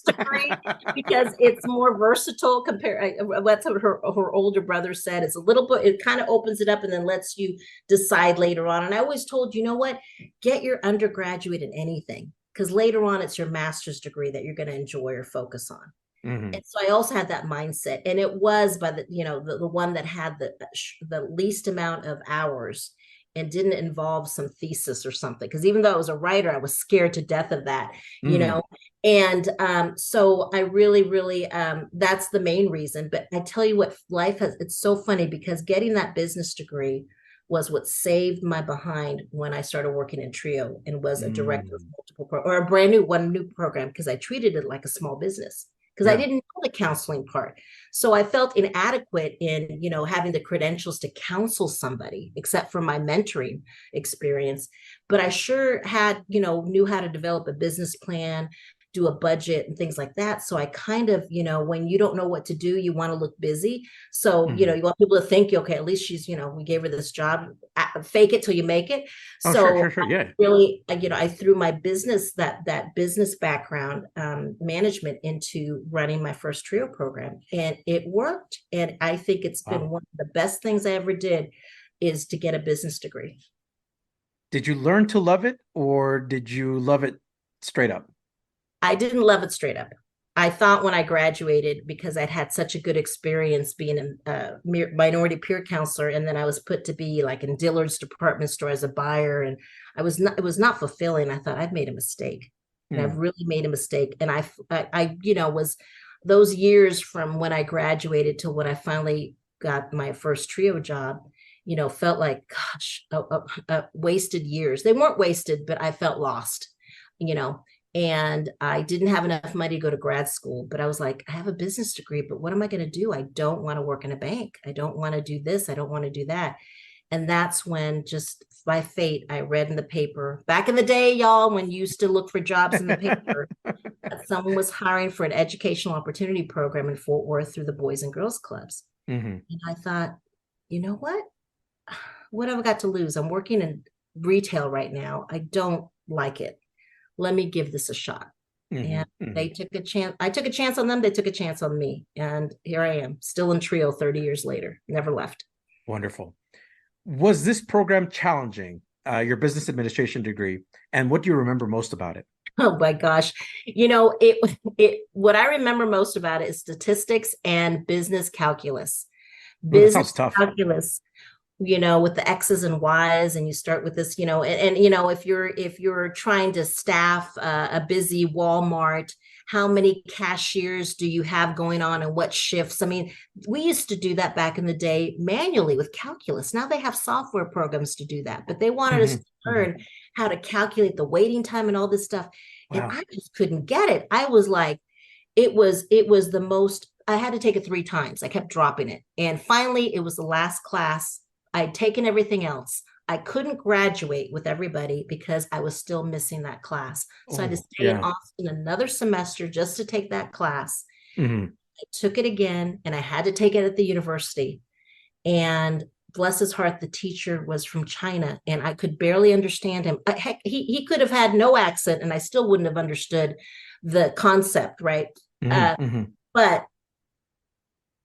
degree because it's more versatile compared. That's what her older brother said. It's a little bit, it kind of opens it up and then lets you decide later on. And I always told you know what, get your undergraduate in anything, because later on it's your master's degree that you're going to enjoy or focus on. Mm-hmm. And so I also had that mindset, and it was by the one that had the least amount of hours and didn't involve some thesis or something. Because even though I was a writer, I was scared to death of that, And so I really, that's the main reason. But I tell you what, it's so funny because getting that business degree was what saved my behind when I started working in Trio and was a director of multiple or a brand new program, because I treated it like a small business. Because I didn't know the counseling part. So I felt inadequate in, having the credentials to counsel somebody, except for my mentoring experience. But I sure had, knew how to develop a business plan, do a budget and things like that. So I kind of, when you don't know what to do, you want to look busy. So, you want people to think, okay, at least she's, we gave her this job, fake it till you make it. Oh, so sure. Yeah. Really, I threw my business, that business background, management, into running my first Trio program, and it worked. And I think it's been one of the best things I ever did, is to get a business degree. Did you learn to love it, or did you love it straight up? I didn't love it straight up. I thought when I graduated, because I'd had such a good experience being a minority peer counselor, and then I was put to be like in Dillard's department store as a buyer, and it was not fulfilling. I thought I've made a mistake, and I've really made a mistake. And I was those years from when I graduated to when I finally got my first Trio job, felt like, gosh, wasted years. They weren't wasted, but I felt lost, and I didn't have enough money to go to grad school. But I was like, I have a business degree, but what am I going to do? I don't want to work in a bank. I don't want to do this. I don't want to do that. And that's when, just by fate, I read in the paper back in the day, y'all, when you used to look for jobs in the paper, that someone was hiring for an educational opportunity program in Fort Worth through the Boys and Girls Clubs. And I thought, you know what have I got to lose? I'm working in retail right now. I don't like it. Let me give this a shot. And they took a chance. I took a chance on them. They took a chance on me. And here I am, still in Trio 30 years later, never left. Wonderful. Was this program challenging, your business administration degree? And what do you remember most about it? Oh my gosh. What I remember most about it is statistics and business calculus. Business calculus, with the X's and Y's, and you start with this, if you're trying to staff a busy Walmart, how many cashiers do you have going on and what shifts? I mean, we used to do that back in the day manually with calculus. Now they have software programs to do that, but they wanted us to learn how to calculate the waiting time and all this stuff. Wow. And I just couldn't get it. I was like, it was the most, I had to take it 3 times. I kept dropping it. And finally, it was the last class. I'd taken everything else. I couldn't graduate with everybody because I was still missing that class. So I had to stay in Austin another semester just to take that class. I took it again, and I had to take it at the university. And bless his heart, the teacher was from China, and I could barely understand him. Heck, he could have had no accent, and I still wouldn't have understood the concept, right? But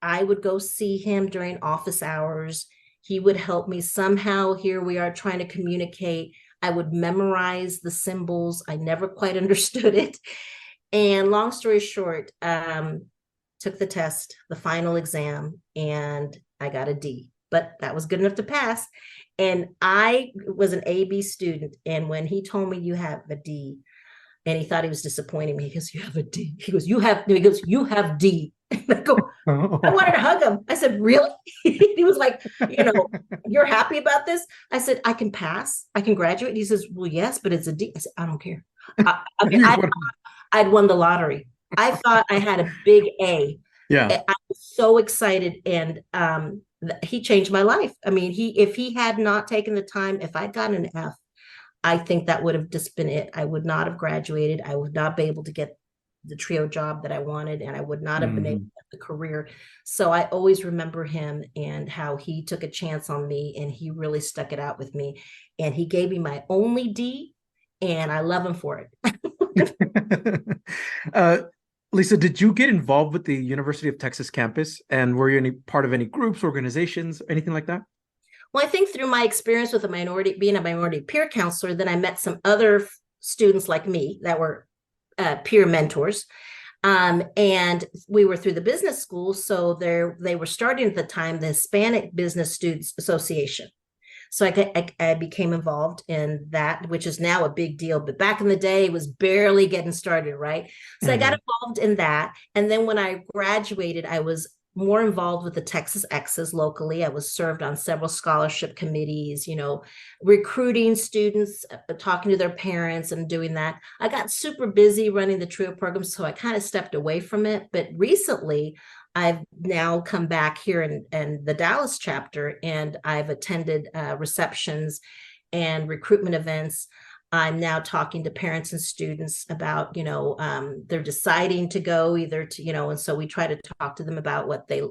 I would go see him during office hours. He would help me somehow. Here we are trying to communicate. I would memorize the symbols. I never quite understood it. And long story short, took the test, the final exam, and I got a D. But that was good enough to pass. And I was an AB student. And when he told me you have a D, and he thought he was disappointing me, he goes, you have a D. He goes, you have D. And I go, I wanted to hug him. I said, really? He was like, you're happy about this? I said, I can pass. I can graduate. He says, well, yes, but it's a D. I said, I don't care. I'd won the lottery. I thought I had a big A. Yeah. I was so excited. And he changed my life. I mean, if he had not taken the time, if I'd gotten an F, I think that would have just been it. I would not have graduated. I would not be able to get the trio job that I wanted, and I would not have been able Mhm. to have the career. So I always remember him and how he took a chance on me, and he really stuck it out with me. And he gave me my only D, and I love him for it. uh, Lisa, did you get involved with the University of Texas campus? And were you any part of any groups, organizations, anything like that? Well, I think through my experience with being a minority peer counselor, then I met some other students like me that were peer mentors. And we were through the business school. So they were starting at the time, the Hispanic Business Students Association. So I became involved in that, which is now a big deal. But back in the day, it was barely getting started, right? So I got involved in that. And then when I graduated, I was more involved with the Texas Exes locally. I was served on several scholarship committees, recruiting students, talking to their parents and doing that. I got super busy running the TRIO program, so I kind of stepped away from it. But recently, I've now come back here in the Dallas chapter, and I've attended receptions and recruitment events. I'm now talking to parents and students about, they're deciding to go either to, and so we try to talk to them about what they,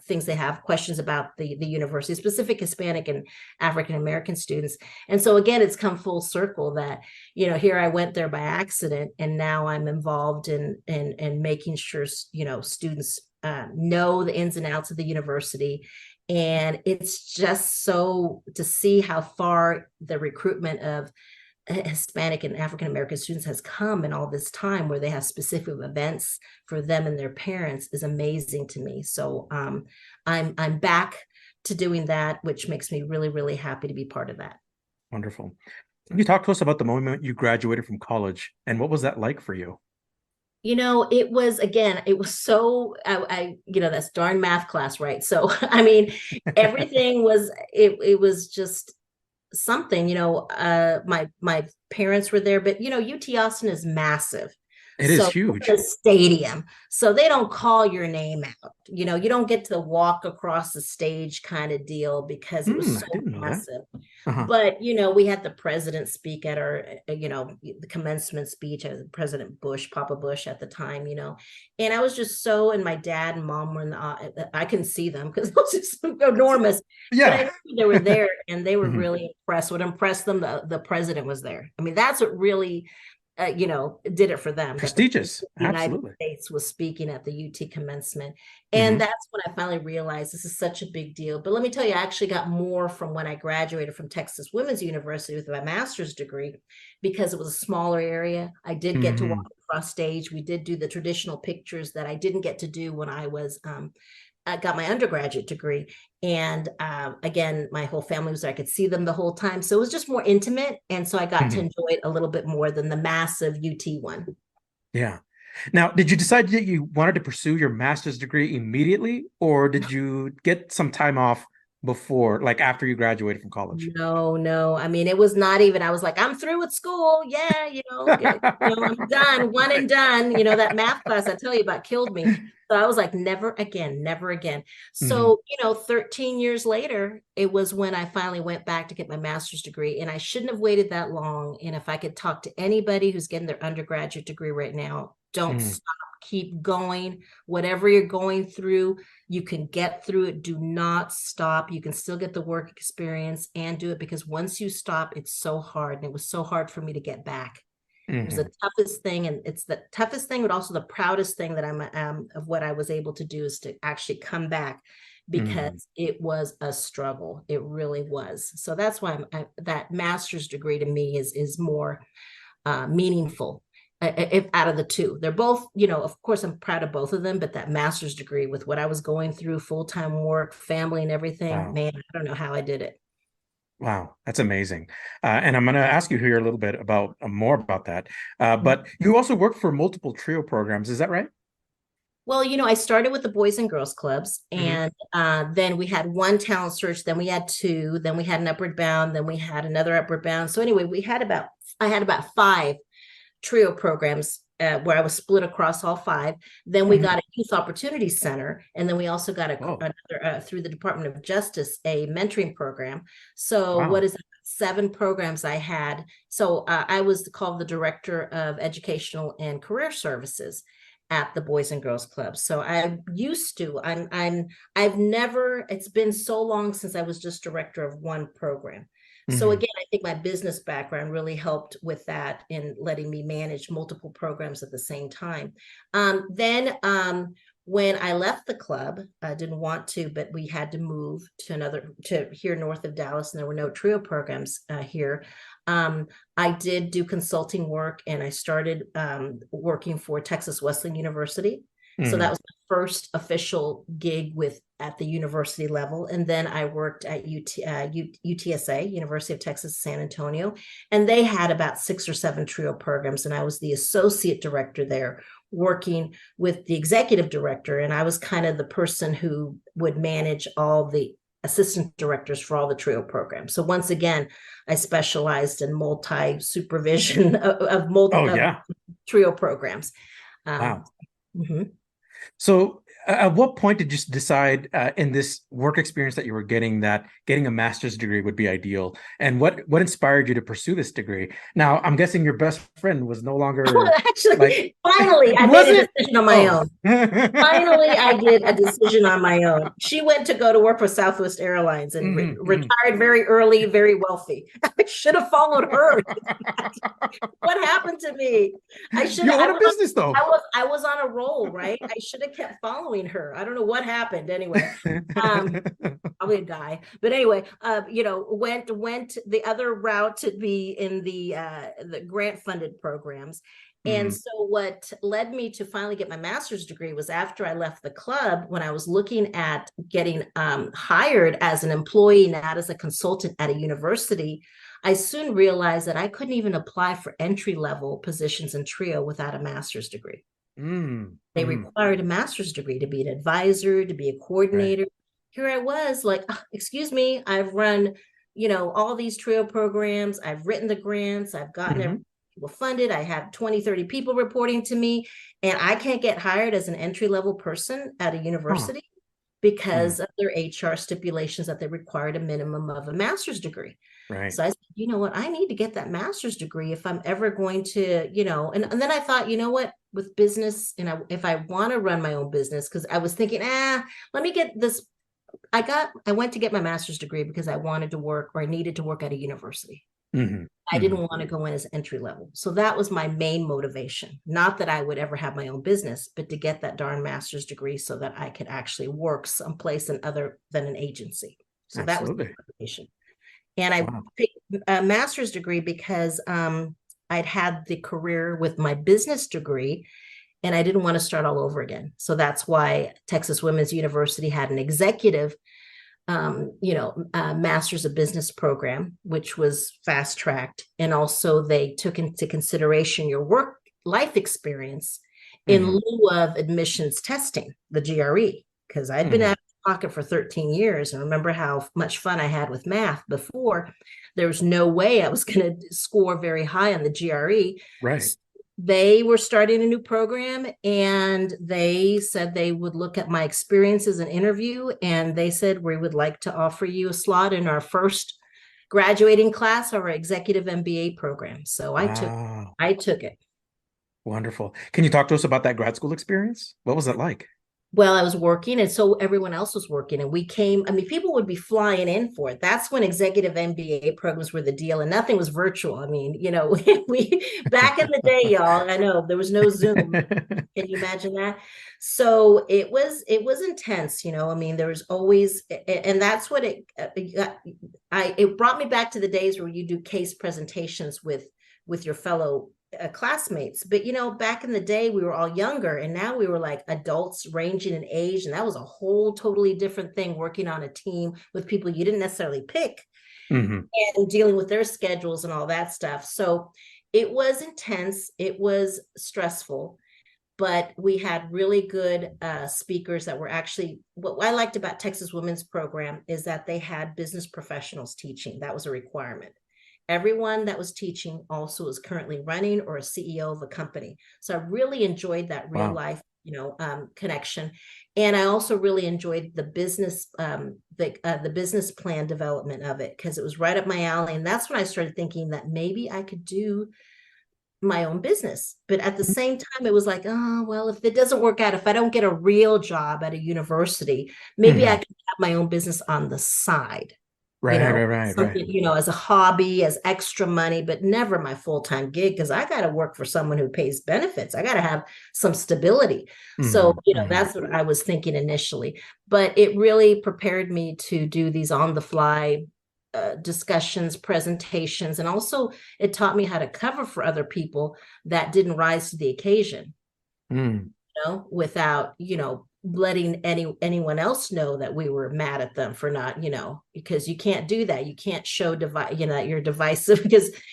things they have, questions about the university, specific Hispanic and African American students. And so again, it's come full circle that, here I went there by accident, and now I'm involved in making sure, students know the ins and outs of the university. And it's just so to see how far the recruitment of Hispanic and African American students has come in all this time, where they have specific events for them and their parents, is amazing to me. So I'm back to doing that, which makes me really, really happy to be part of that. Wonderful. Can you talk to us about the moment you graduated from college, and what was that like for you? It was so, that's darn math class, right? So, I mean, everything was, it was just something, my parents were there, but UT Austin is massive. It is So huge. the stadium, so they don't call your name out. You don't get to walk across the stage kind of deal, because it was so I didn't know massive. that. But we had the president speak at our, the commencement speech, as President Bush, Papa Bush at the time, and I was just so, and my dad and mom were in the, I couldn't see them because it was just enormous. Yeah. But I knew they were there, and they were really impressed. What impressed them, the president was there. I mean, that's what really did it for them. Prestigious. The Absolutely. United States was speaking at the UT commencement. And that's when I finally realized this is such a big deal. But let me tell you, I actually got more from when I graduated from Texas Women's University with my master's degree, because it was a smaller area. I did get to walk across stage. We did do the traditional pictures that I didn't get to do when I was I got my undergraduate degree. And again, my whole family was there. I could see them the whole time. So it was just more intimate. And so I got to enjoy it a little bit more than the massive UT one. Yeah. Now, did you decide that you wanted to pursue your master's degree immediately, or did you get some time off before, like after you graduated from college? No. I mean, it was not even, I was like, I'm through with school. Yeah, I'm done, one and done. That math class I tell you about killed me. So I was like, never again, never again. So, 13 years later, it was when I finally went back to get my master's degree, and I shouldn't have waited that long. And if I could talk to anybody who's getting their undergraduate degree right now, don't stop, keep going. Whatever you're going through, you can get through it. Do not stop. You can still get the work experience and do it, because once you stop, it's so hard. And it was so hard for me to get back. It was the toughest thing, and it's the toughest thing, but also the proudest thing that I'm of what I was able to do, is to actually come back, because it was a struggle. It really was. So that's why that master's degree to me is more meaningful. If out of the two, they're both, of course, I'm proud of both of them, but that master's degree, with what I was going through, full-time work, family, and everything, man, I don't know how I did it. Wow, that's amazing. And I'm going to ask you here a little bit about more about that. But you also work for multiple TRIO programs. Is that right? Well, I started with the Boys and Girls Clubs, and then we had one talent search, then we had two, then we had an Upward Bound, then we had another Upward Bound. So anyway, I had about 5 TRIO programs where I was split across all 5. Then we got a Youth Opportunity Center, and then we also got another through the Department of Justice, a mentoring program. So what is that? 7 programs I had. So I was called the director of educational and career services at the Boys and Girls Club. So I've never, it's been so long since I was just director of one program. So again, I think my business background really helped with that in letting me manage multiple programs at the same time. Then when I left the club, I didn't want to, but we had to move to here north of Dallas, and there were no TRIO programs here. I did do consulting work, and I started working for Texas Wesleyan University. So that was my first official gig at the university level. And then I worked at UTSA, University of Texas, San Antonio, and they had about 6 or 7 TRIO programs. And I was the associate director there, working with the executive director. And I was kind of the person who would manage all the assistant directors for all the TRIO programs. So once again, I specialized in multi-supervision of TRIO programs. Wow. Mm-hmm. So at what point did you decide in this work experience that you were getting that getting a master's degree would be ideal? And what inspired you to pursue this degree? Now, I'm guessing your best friend was no longer... Actually, finally, I made a decision on my own. Finally, I did a decision on my own. She went to go to work for Southwest Airlines and retired very early, very wealthy. I should have followed her. What happened to me? You own a business, though. I was on a roll, right? I should have kept following her. I don't know what happened. Anyway, probably a guy. But anyway, went the other route to be in the grant funded programs. And so what led me to finally get my master's degree was after I left the club, when I was looking at getting hired as an employee, not as a consultant at a university. I soon realized that I couldn't even apply for entry-level positions in TRIO without a master's degree. They required a master's degree to be an advisor, to be a coordinator. Right. Here I was like, excuse me, I've run, all these TRIO programs. I've written the grants. I've gotten people funded. I have 20, 30 people reporting to me, and I can't get hired as an entry-level person at a university because of their HR stipulations that they required a minimum of a master's degree. Right. So I said, you know what, I need to get that master's degree if I'm ever going to, and then I thought, you know what, with business, and if I want to run my own business, because I was thinking, let me get this. I went to get my master's degree because I wanted to work, or I needed to work at a university. I didn't want to go in as entry level. So that was my main motivation. Not that I would ever have my own business, but to get that darn master's degree so that I could actually work someplace other than an agency. So Absolutely. That was the motivation. And I picked a master's degree because I'd had the career with my business degree, and I didn't want to start all over again. So that's why Texas Women's University had an executive master's of business program, which was fast tracked. And also they took into consideration your work life experience in lieu of admissions testing, the GRE, because I'd been out of pocket for 13 years. And remember how much fun I had with math before. There was no way I was going to score very high on the GRE. Right. So they were starting a new program, and they said they would look at my experience as an interview, and they said, we would like to offer you a slot in our first graduating class of our executive MBA program. So I took it. Wonderful. Can you talk to us about that grad school experience? What was it like? Well, I was working, and so everyone else was working, and people would be flying in for it. That's when executive MBA programs were the deal, and nothing was virtual. I mean, we back in the day, y'all, I know there was no Zoom. Can you imagine that? So it was intense, there was always, and that's what it brought me back to the days where you do case presentations with your fellow classmates. But back in the day we were all younger, and now we were like adults ranging in age, and that was a whole totally different thing, working on a team with people you didn't necessarily pick and dealing with their schedules and all that stuff. So it was intense, it was stressful, but we had really good speakers that were actually, what I liked about Texas Women's program is that they had business professionals teaching. That was a requirement. Everyone that was teaching also is currently running or a CEO of a company. So I really enjoyed that real life connection. And I also really enjoyed the business, the business plan development of it, because it was right up my alley. And that's when I started thinking that maybe I could do my own business. But at the same time, it was like, oh, well, if it doesn't work out, if I don't get a real job at a university, maybe I could have my own business on the side. Right. As a hobby, as extra money, but never my full-time gig, because I got to work for someone who pays benefits. I got to have some stability. So, that's what I was thinking initially, but it really prepared me to do these on the fly discussions, presentations, and also it taught me how to cover for other people that didn't rise to the occasion, without, letting anyone else know that we were mad at them for not, because you can't do that. You can't show that you're divisive,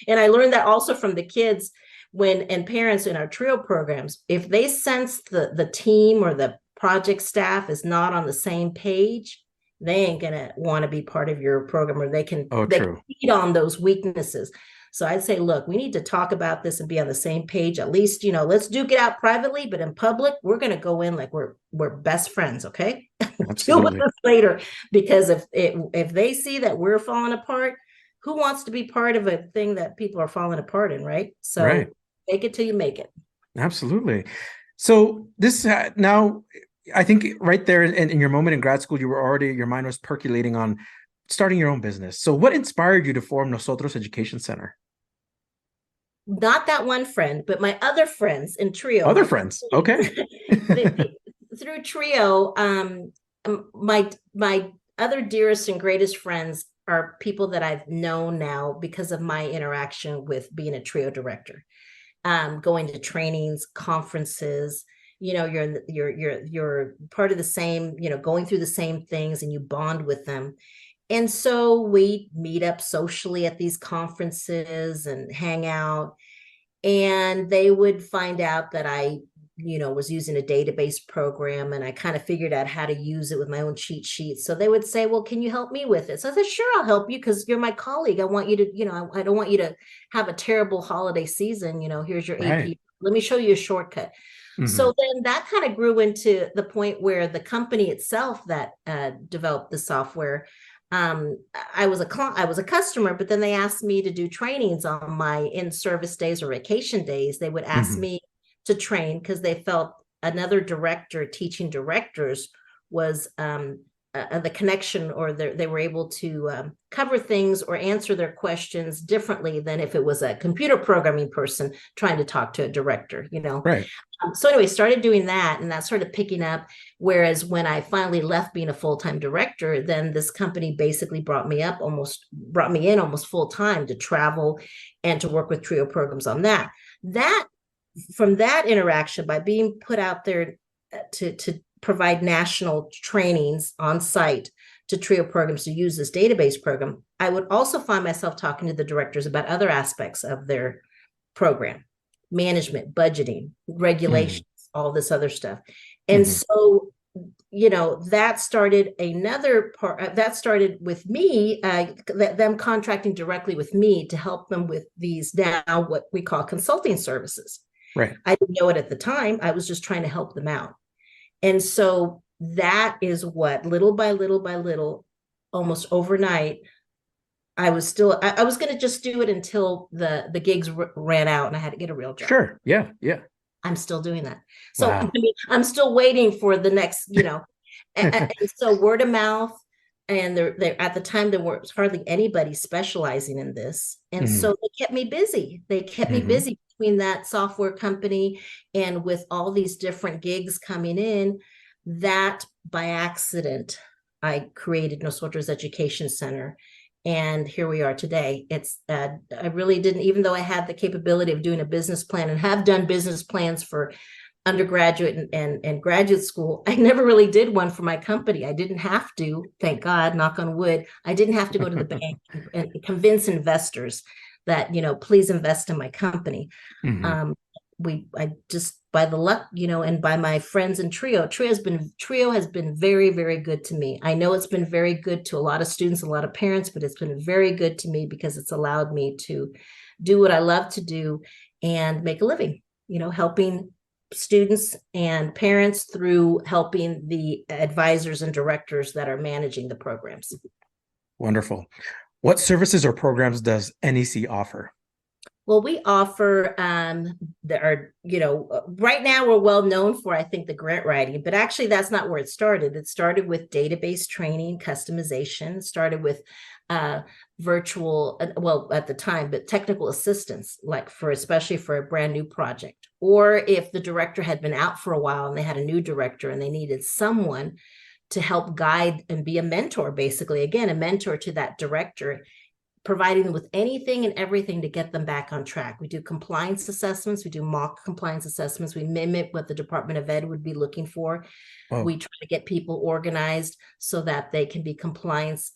and I learned that also from the kids and parents in our trio programs. If they sense the team or the project staff is not on the same page, they ain't gonna want to be part of your program, or they can feed on those weaknesses. So I'd say, look, we need to talk about this and be on the same page. At least, let's duke it out privately, but in public, we're going to go in like we're best friends. Okay. Deal with this later, because if they see that we're falling apart, who wants to be part of a thing that people are falling apart in? Right. So make it till you make it. Absolutely. So this now, I think right there in your moment in grad school, your mind was percolating on starting your own business. So what inspired you to form NOSOTROS Education Center? Not that one friend, but my other friends in trio. Other friends. Okay. Through trio, my other dearest and greatest friends are people that I've known now because of my interaction with being a trio director, going to trainings, conferences. You're part of the same, going through the same things, and you bond with them. And so we meet up socially at these conferences and hang out, and they would find out that I, was using a database program, and I kind of figured out how to use it with my own cheat sheet. So they would say, well, can you help me with it? So I said, sure, I'll help you, because you're my colleague. I want you to, I don't want you to have a terrible holiday season. Here's your AP. Let me show you a shortcut. So then that kind of grew into the point where the company itself that developed the software, I was a customer, but then they asked me to do trainings on my in-service days or vacation days. They would ask me to train because they felt another director teaching directors was the connection, or they were able to cover things or answer their questions differently than if it was a computer programming person trying to talk to a director, Right. So anyway, started doing that, and that started picking up. Whereas when I finally left being a full-time director, then this company basically brought me in almost full-time to travel and to work with trio programs on that. From that interaction, by being put out there to provide national trainings on site to trio programs to use this database program, I would also find myself talking to the directors about other aspects of their program. Management, budgeting, regulations, all this other stuff. And so, that started another part. That started with me, them contracting directly with me to help them with these now what we call consulting services. Right. I didn't know it at the time. I was just trying to help them out. And so that is what, little by little, almost overnight, I was going to just do it until the gigs ran out and I had to get a real job. Sure. Yeah. I'm still doing that. So I'm still waiting for the next, and so word of mouth. And there at the time, there was hardly anybody specializing in this. And so they kept me busy. They kept me busy between that software company and with all these different gigs coming in. That by accident, I created NOSOTROS Education Center. And here we are today. I really didn't, even though I had the capability of doing a business plan and have done business plans for undergraduate and graduate school, I never really did one for my company. I didn't have to, thank God, knock on wood. I didn't have to go to the bank and convince investors that, please invest in my company. I just, by the luck, and by my friends in Trio has been very, very good to me. I know it's been very good to a lot of students, a lot of parents, but it's been very good to me because it's allowed me to do what I love to do and make a living, helping students and parents through helping the advisors and directors that are managing the programs. Wonderful. What services or programs does NEC offer? Well, we offer right now we're well known for, I think, the grant writing, but actually that's not where it started. It started with database training, customization, started with virtual, well, at the time, but technical assistance, like especially for a brand new project. Or if the director had been out for a while and they had a new director and they needed someone to help guide and be a mentor, basically, again, a mentor to that director, providing them with anything and everything to get them back on track. We do compliance assessments. We do mock compliance assessments. We mimic what the Department of Ed would be looking for. Oh. We try to get people organized so that they can be compliance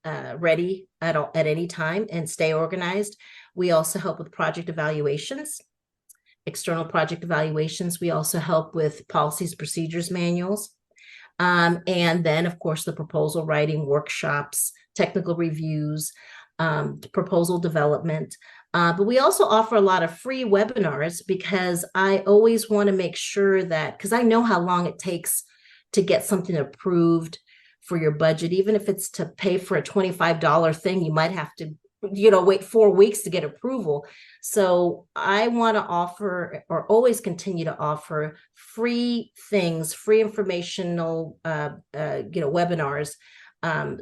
ready at any time and stay organized. We also help with project evaluations, external project evaluations. We also help with policies, procedures, manuals. And then, of course, the proposal writing workshops, technical reviews, proposal development. But we also offer a lot of free webinars because I always want to make sure that, because I know how long it takes to get something approved for your budget. Even if it's to pay for a $25 thing, you might have to, wait 4 weeks to get approval. So I want to offer, or always continue to offer, free things, free informational, webinars,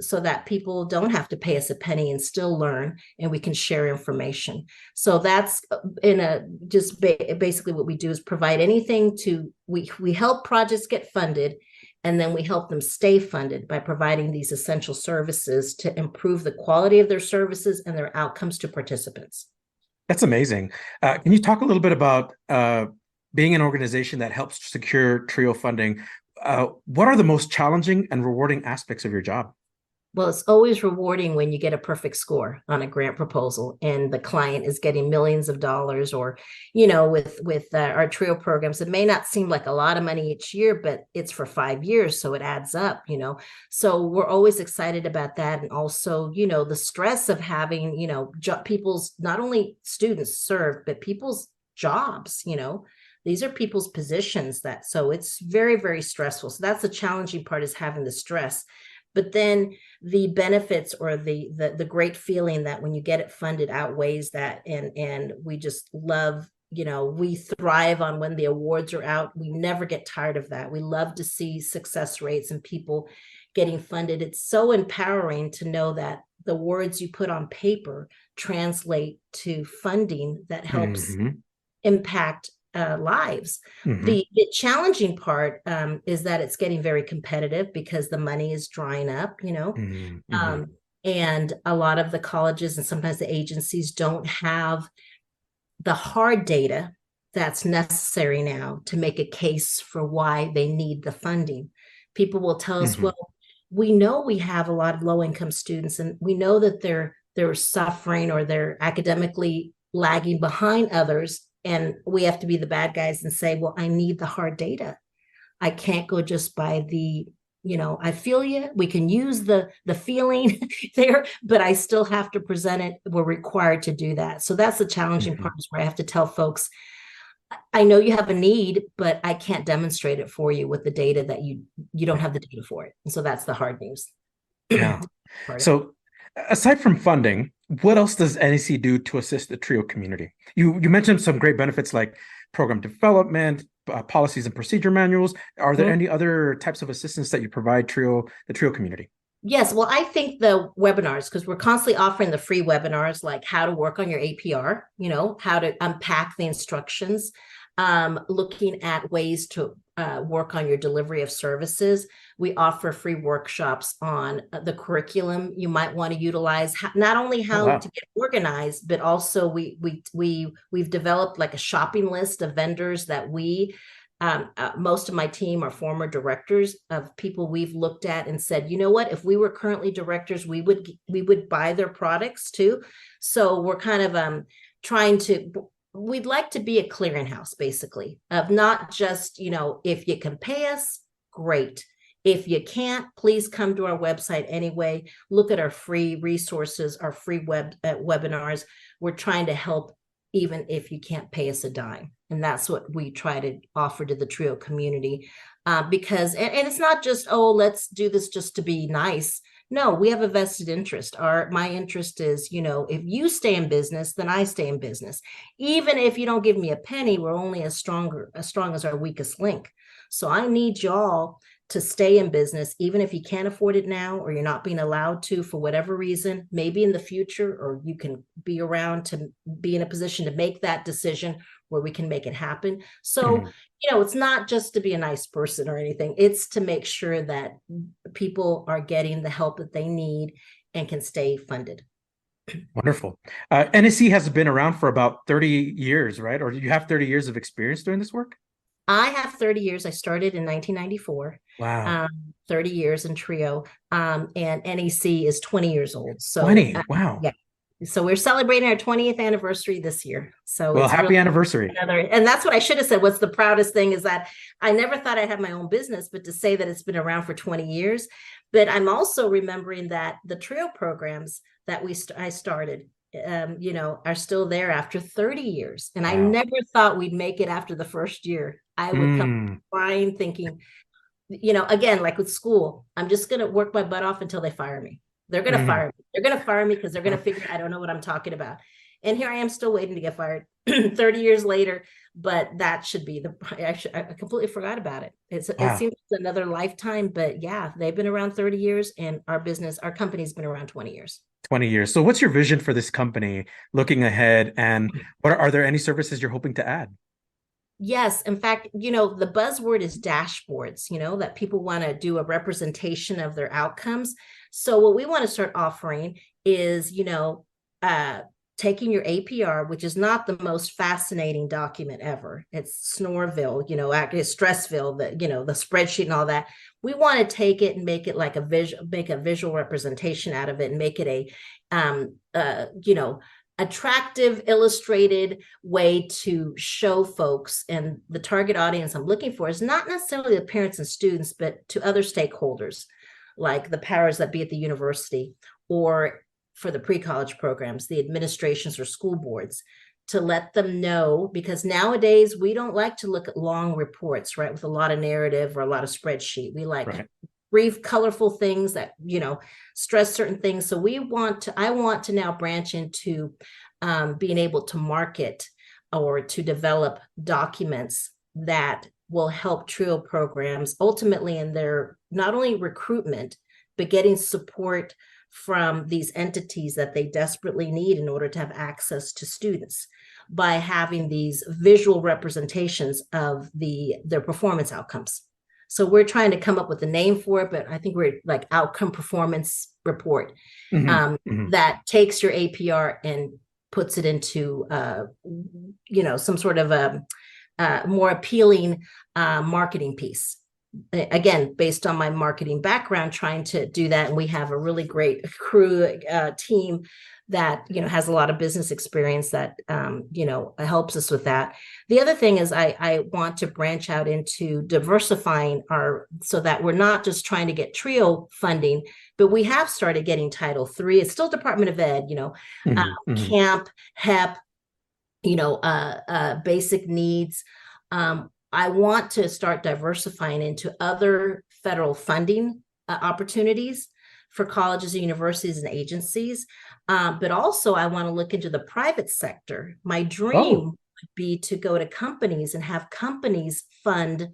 so that people don't have to pay us a penny and still learn, and we can share information. So that's basically what we do is provide anything we help projects get funded, and then we help them stay funded by providing these essential services to improve the quality of their services and their outcomes to participants. That's amazing. Can you talk a little bit about being an organization that helps secure TRIO funding? What are the most challenging and rewarding aspects of your job? Well, it's always rewarding when you get a perfect score on a grant proposal and the client is getting millions of dollars, or, with our TRIO programs, it may not seem like a lot of money each year, but it's for 5 years. So it adds up, so we're always excited about that. And also, the stress of having, people's, not only students served, but people's jobs, these are people's positions so it's very, very stressful. So that's the challenging part, is having the stress. But then the benefits, or the great feeling that when you get it funded, outweighs that. And we just love, we thrive on when the awards are out. We never get tired of that. We love to see success rates and people getting funded. It's so empowering to know that the words you put on paper translate to funding that helps impact lives. Mm-hmm. The challenging part is that it's getting very competitive because the money is drying up, and a lot of the colleges and sometimes the agencies don't have the hard data that's necessary now to make a case for why they need the funding. People will tell us, well, we know we have a lot of low-income students, and we know that they're suffering or they're academically lagging behind others. And we have to be the bad guys and say, well, I need the hard data. I can't go just by the, I feel you. We can use the feeling there, but I still have to present it. We're required to do that. So that's the challenging part, is where I have to tell folks, I know you have a need, but I can't demonstrate it for you with the data that you don't have the data for it. And so that's the hard news. Yeah. So aside from funding, what else does NEC do to assist the TRIO community? You mentioned some great benefits like program development, policies and procedure manuals. Are there any other types of assistance that you provide the TRIO community? Yes. Well, I think the webinars, because we're constantly offering the free webinars, like how to work on your APR, how to unpack the instructions, looking at ways to work on your delivery of services. We offer free workshops on the curriculum you might want to utilize, not only how to get organized, but also we've developed like a shopping list of vendors that most of my team are former directors of people we've looked at and said, you know what, if we were currently directors, we would buy their products too. So we're kind of we'd like to be a clearinghouse, basically, of not just, if you can pay us, great. If you can't, please come to our website anyway. Look at our free resources, our free webinars. We're trying to help even if you can't pay us a dime. And that's what we try to offer to the TRIO community. Because it's not just, oh, let's do this just to be nice. No, we have a vested interest. My interest is, if you stay in business, then I stay in business. Even if you don't give me a penny, we're only as strong as our weakest link. So I need y'all to stay in business, even if you can't afford it now, or you're not being allowed to for whatever reason, maybe in the future, or you can be around to be in a position to make that decision where we can make it happen. So, it's not just to be a nice person or anything. It's to make sure that people are getting the help that they need and can stay funded. Wonderful. NSE has been around for about 30 years, right? Or you have 30 years of experience doing this work? I have 30 years. I started in 1994. Wow. 30 years in TRIO. And NEC is 20 years old. So 20. Wow. Yeah. So we're celebrating our 20th anniversary this year. So well, it's happy really anniversary. And that's what I should have said. What's the proudest thing is that I never thought I'd have my own business, but to say that it's been around for 20 years. But I'm also remembering that the TRIO programs that I started, are still there after 30 years. And wow. I never thought we'd make it after the first year. I would come crying thinking, again, like with school, I'm just going to work my butt off until they fire me. They're going to fire me. They're going to fire me because they're going to figure I don't know what I'm talking about. And here I am still waiting to get fired 30 years later. But that should be I completely forgot about it. It seems another lifetime. But yeah, they've been around 30 years and our company's been around 20 years. 20 years. So what's your vision for this company looking ahead? And are there any services you're hoping to add? Yes. In fact, the buzzword is dashboards, that people want to do a representation of their outcomes. So what we want to start offering is, taking your APR, which is not the most fascinating document ever. It's Snorville, it's Stressville, the spreadsheet and all that. We want to take it and make it like make a visual representation out of it and make it attractive, illustrated way to show folks. And the target audience I'm looking for is not necessarily the parents and students, but to other stakeholders, like the powers that be at the university, or for the pre-college programs, the administrations or school boards, to let them know, because nowadays we don't like to look at long reports, right, with a lot of narrative or a lot of spreadsheet. We like brief, colorful things that, stress certain things. So I want to now branch into being able to market or to develop documents that will help TRIO programs ultimately in their not only recruitment, but getting support from these entities that they desperately need in order to have access to students by having these visual representations of their performance outcomes. So we're trying to come up with a name for it, but I think we're like outcome performance report that takes your APR and puts it into, some sort of a more appealing marketing piece. Again, based on my marketing background, trying to do that. And we have a really great crew team that, has a lot of business experience that, helps us with that. The other thing is I want to branch out into diversifying so that we're not just trying to get TRIO funding, but we have started getting Title III. It's still Department of Ed, CAMP, HEP, basic needs. I want to start diversifying into other federal funding opportunities for colleges and universities and agencies. But also I want to look into the private sector. My dream would be to go to companies and have companies fund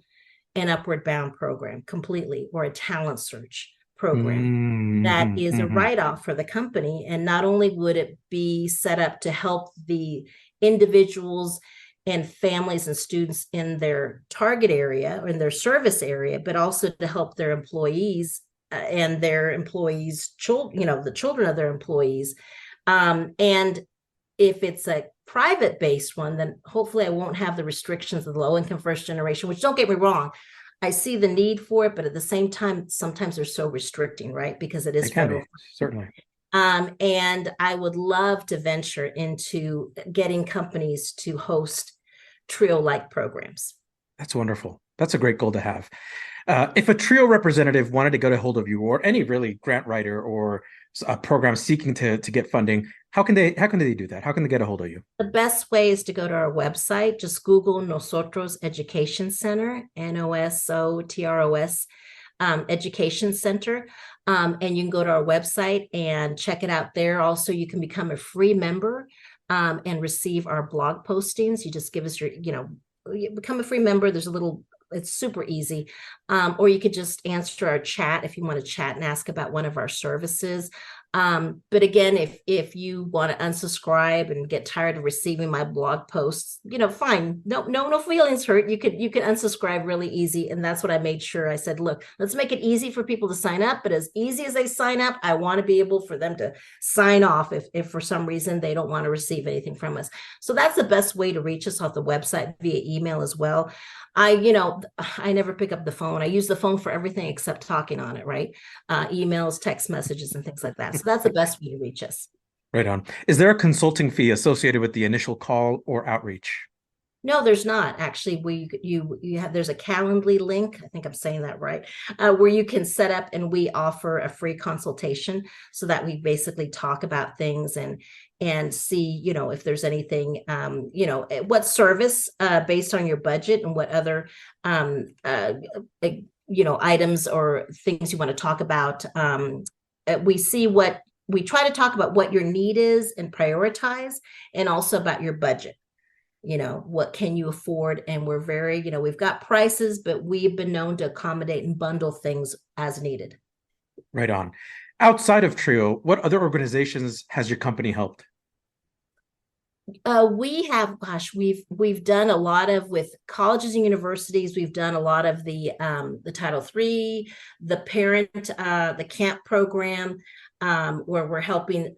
an Upward Bound program completely, or a talent search program that is a write-off for the company. And not only would it be set up to help the individuals and families and students in their target area or in their service area, but also to help their employees and their employees' children, the children of their employees. And if it's a private-based one, then hopefully I won't have the restrictions of the low-income first generation, which, don't get me wrong, I see the need for it, but at the same time, sometimes they're so restricting, right? Because it is federal. Certainly. And I would love to venture into getting companies to host TRIO-like programs. That's wonderful. That's a great goal to have. If a TRIO representative wanted to get a hold of you, or any really grant writer or a program seeking to get funding, how can they do that? How can they get a hold of you? The best way is to go to our website. Just Google NOSOTROS Education Center, NOSOTROS Education Center. And you can go to our website and check it out there. Also, you can become a free member and receive our blog postings. You just give us your, you become a free member. There's a little, it's super easy. Or you could just answer our chat if you want to chat and ask about one of our services. But again, if you want to unsubscribe and get tired of receiving my blog posts, fine. No feelings hurt. You can unsubscribe really easy. And that's what I made sure. I said, look, let's make it easy for people to sign up. But as easy as they sign up, I want to be able for them to sign off if for some reason they don't want to receive anything from us. So that's the best way to reach us off the website via email as well. I never pick up the phone. I use the phone for everything except talking on it, right? Emails, text messages, and things like that. So that's the best way to reach us. Right on. Is there a consulting fee associated with the initial call or outreach? No, there's not. Actually, there's a Calendly link. I think I'm saying that right, where you can set up, and we offer a free consultation so that we basically talk about things and see, if there's anything, what service based on your budget and what other, items or things you want to talk about. We try to talk about what your need is and prioritize, and also about your budget. What can you afford? And we're very, we've got prices, but we've been known to accommodate and bundle things as needed. Right on. Outside of TRIO, what other organizations has your company helped? We've done a lot of with colleges and universities. We've done a lot of the Title III, the parent, the camp program, where we're helping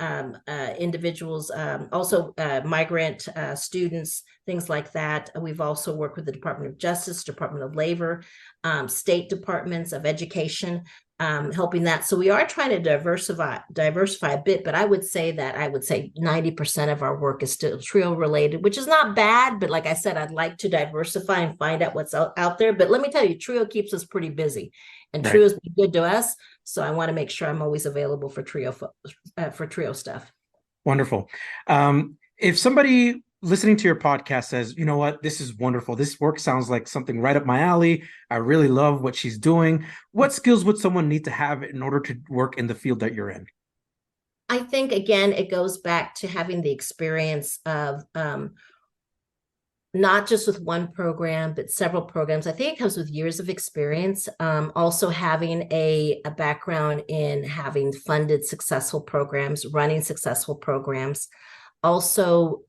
individuals, also migrant students, things like that. We've also worked with the Department of Justice, Department of Labor, state departments of education, helping that. So we are trying to diversify a bit, but I would say 90% of our work is still TRIO related, which is not bad. But like I said, I'd like to diversify and find out what's out there. But let me tell you, TRIO keeps us pretty busy, and Right. TRIO's been good to us. So I want to make sure I'm always available for TRIO stuff. Wonderful. If somebody listening to your podcast says, you know what, this is wonderful. This work sounds like something right up my alley. I really love what she's doing. What skills would someone need to have in order to work in the field that you're in? I think, again, it goes back to having the experience of not just with one program, but several programs. I think it comes with years of experience. Also having a background in having funded successful programs, running successful programs, also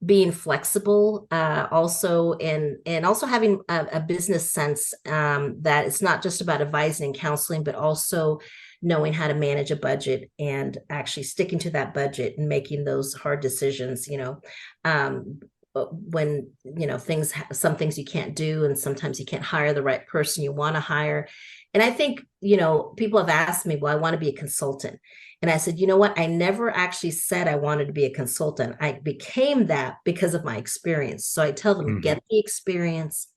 being flexible, also having a business sense, that it's not just about advising and counseling, but also knowing how to manage a budget and actually sticking to that budget and making those hard decisions, when some things you can't do, and sometimes you can't hire the right person you want to hire. And I think, people have asked me, well, I want to be a consultant. And I said, you know what? I never actually said I wanted to be a consultant. I became that because of my experience. So I tell them, get the experience,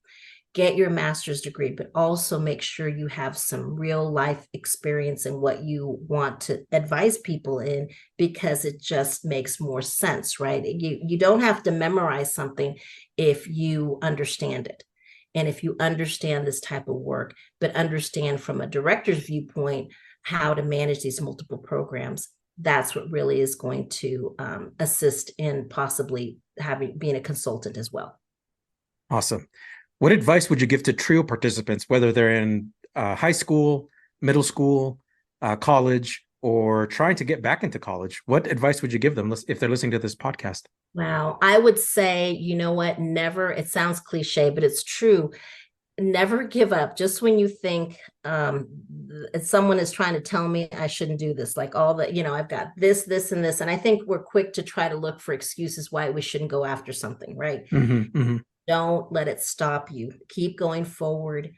get your master's degree, but also make sure you have some real life experience in what you want to advise people in, because it just makes more sense, right? You don't have to memorize something if you understand it. And if you understand this type of work, but understand from a director's viewpoint how to manage these multiple programs, that's what really is going to assist in possibly being a consultant as well. Awesome. What advice would you give to TRIO participants, whether they're in high school, middle school, college, or trying to get back into college? What advice would you give them if they're listening to this podcast? Wow. I would say, you know what, never, it sounds cliche, but it's true. Never give up. Just when you think someone is trying to tell me I shouldn't do this, like all the, I've got this, and this. And I think we're quick to try to look for excuses why we shouldn't go after something, right? Don't let it stop you. Keep going forward.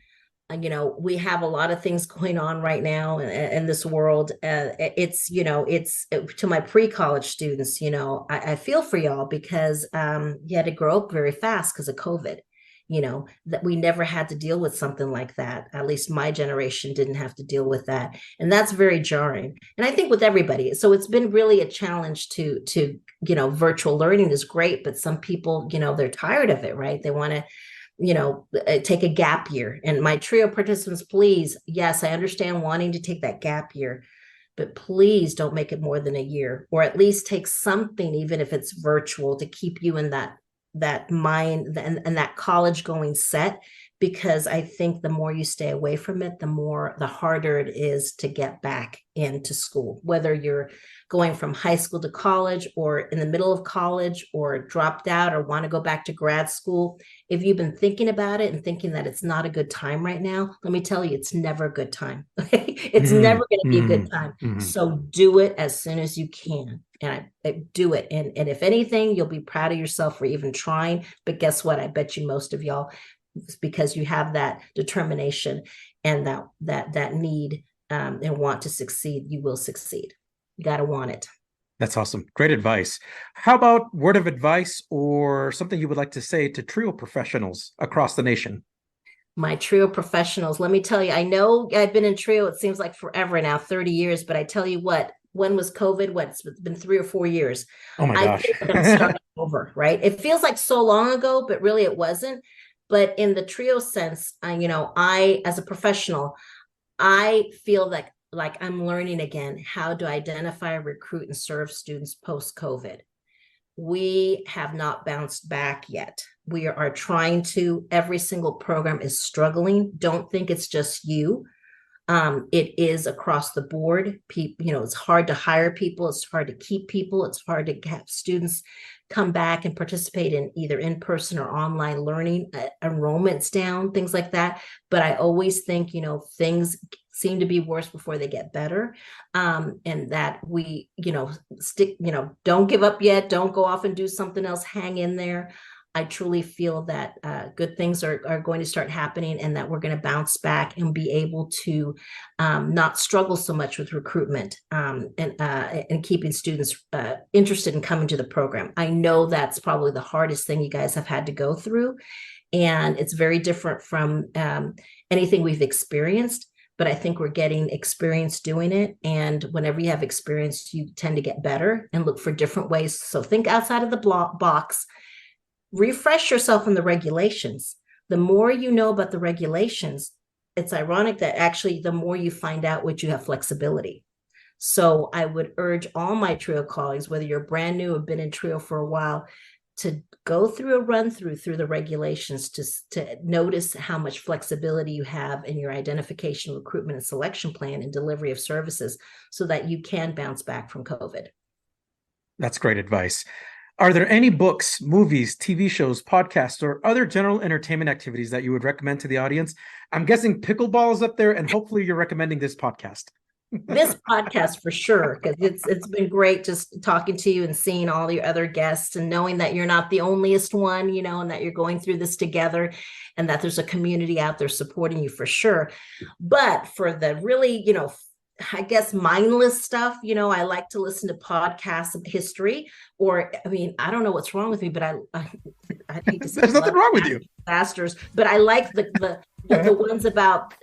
We have a lot of things going on right now in this world. It's to my pre-college students, I feel for y'all, because you had to grow up very fast because of COVID. that we never had to deal with something like that. At least my generation didn't have to deal with that. And that's very jarring. And I think with everybody. So it's been really a challenge to virtual learning is great, but some people, they're tired of it, right? They want to take a gap year. And my trio participants, please, yes, I understand wanting to take that gap year, but please don't make it more than a year, or at least take something, even if it's virtual, to keep you in that mind and that college going set. Because I think the more you stay away from it, the harder it is to get back into school, whether you're going from high school to college or in the middle of college or dropped out or want to go back to grad school. If you've been thinking about it and thinking that it's not a good time right now, let me tell you, it's never a good time. It's never going to be a good time. So do it as soon as you can. And I do it. And if anything, you'll be proud of yourself for even trying. But guess what? I bet you most of y'all, because you have that determination and that need and want to succeed, you will succeed. You got to want it. That's awesome. Great advice. How about word of advice or something you would like to say to trio professionals across the nation? My trio professionals, let me tell you, I know I've been in trio, it seems like forever now, 30 years, but I tell you what, when was COVID? It's been 3 or 4 years. Oh my gosh. I think I'm starting over, right? It feels like so long ago, but really it wasn't. But in the trio sense, I, as a professional, I feel like I'm learning again how to identify, recruit, and serve students post-COVID. We have not bounced back yet. We are trying to. Every single program is struggling. Don't think it's just you. It is across the board. It's hard to hire people. It's hard to keep people. It's hard to have students come back and participate in either in-person or online learning. Enrollment's down, things like that. But I always think, things seem to be worse before they get better. And that we, stick, don't give up yet. Don't go off and do something else. Hang in there. I truly feel that good things are going to start happening, and that we're going to bounce back and be able to not struggle so much with recruitment and keeping students interested in coming to the program. I know that's probably the hardest thing you guys have had to go through, and it's very different from anything we've experienced. But I think we're getting experience doing it. And whenever you have experience, you tend to get better and look for different ways. So think outside of the box. Refresh yourself on the regulations. The more you know about the regulations, it's ironic that actually the more you find out which you have flexibility. So I would urge all my trio colleagues, whether you're brand new or been in trio for a while, to go through a run through the regulations to notice how much flexibility you have in your identification, recruitment, and selection plan and delivery of services so that you can bounce back from COVID. That's great advice. Are there any books, movies, TV shows, podcasts, or other general entertainment activities that you would recommend to the audience? I'm guessing pickleball is up there, and hopefully you're recommending this podcast. This podcast for sure, because it's been great just talking to you and seeing all your other guests and knowing that you're not the onlyest one, and that you're going through this together and that there's a community out there supporting you for sure. But for the really, I guess mindless stuff, I like to listen to podcasts of history, or I don't know what's wrong with me, but I hate to say there's nothing wrong with you. Disasters, but I like the ones about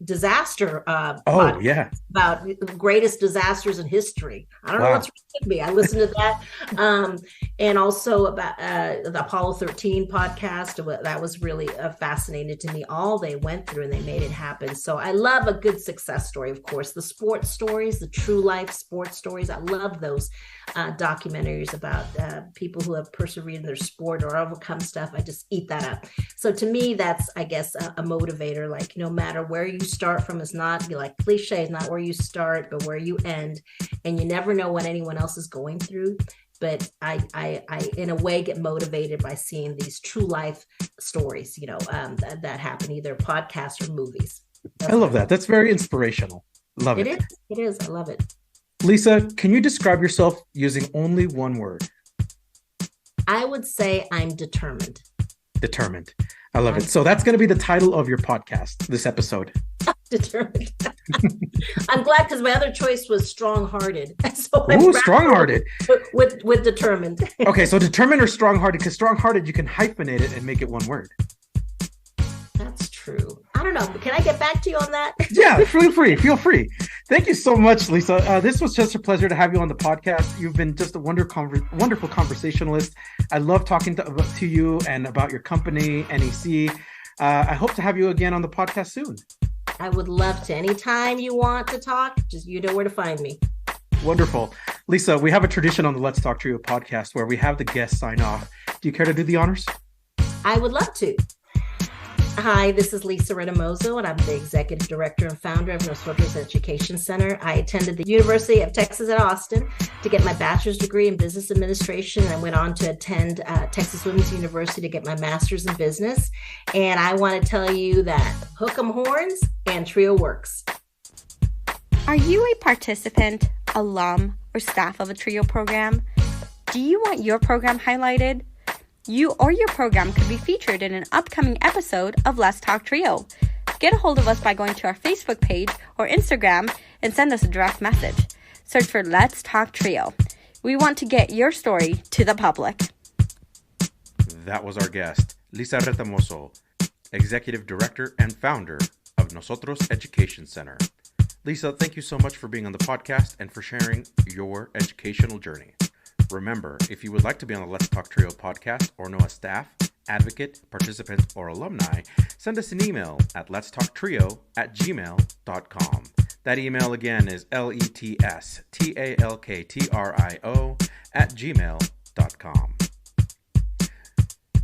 disaster. About the greatest disasters in history. I don't know what's wrong with me. I listen to that, and also about the Apollo 13 podcast. That was really fascinating to me. All they went through and they made it happen. So I love a good success story. Of course, the sports stories, the true life sports stories. I love those documentaries about people who have persevered in their sport or overcome stuff. I just eat that up. So to me, that's, I guess, a motivator. Like, no matter where you start from, is not, be like cliche, is not where you start, but where you end. And you never know what anyone else is going through. But I in a way get motivated by seeing these true life stories, that happen, either podcasts or movies. I love that. That's very inspirational. Love it. It is. I love it. Lisa, can you describe yourself using only one word? I would say I'm determined. Determined. I love it. So that's going to be the title of your podcast, this episode. Determined. I'm glad because my other choice was strong-hearted. So Ooh, strong-hearted. With determined. Okay, so determined or strong-hearted? Because strong-hearted, you can hyphenate it and make it one word. That's true. I don't know. Can I get back to you on that? Yeah, feel free. Thank you so much, Lisa. This was just a pleasure to have you on the podcast. You've been just a wonderful conversationalist. I love talking to you and about your company, NEC. I hope to have you again on the podcast soon. I would love to. Anytime you want to talk, just you know where to find me. Wonderful. Lisa, we have a tradition on the Let's Talk Trio podcast where we have the guests sign off. Do you care to do the honors? I would love to. Hi, this is Lisa Ritamozo, and I'm the Executive Director and Founder of NOSOTROS Education Center. I attended the University of Texas at Austin to get my bachelor's degree in business administration. I went on to attend Texas Women's University to get my master's in business. And I want to tell you that hook 'em horns and Trio works. Are you a participant, alum, or staff of a Trio program? Do you want your program highlighted? You or your program could be featured in an upcoming episode of Let's Talk Trio. Get a hold of us by going to our Facebook page or Instagram and send us a direct message. Search for Let's Talk Trio. We want to get your story to the public. That was our guest, Lisa Retamozo, Executive Director and Founder of NOSOTROS Education Center. Lisa, thank you so much for being on the podcast and for sharing your educational journey. Remember, if you would like to be on the Let's Talk Trio podcast or know a staff, advocate, participant, or alumni, send us an email at letstalktrio@gmail.com. That email again is letstalktrio@gmail.com.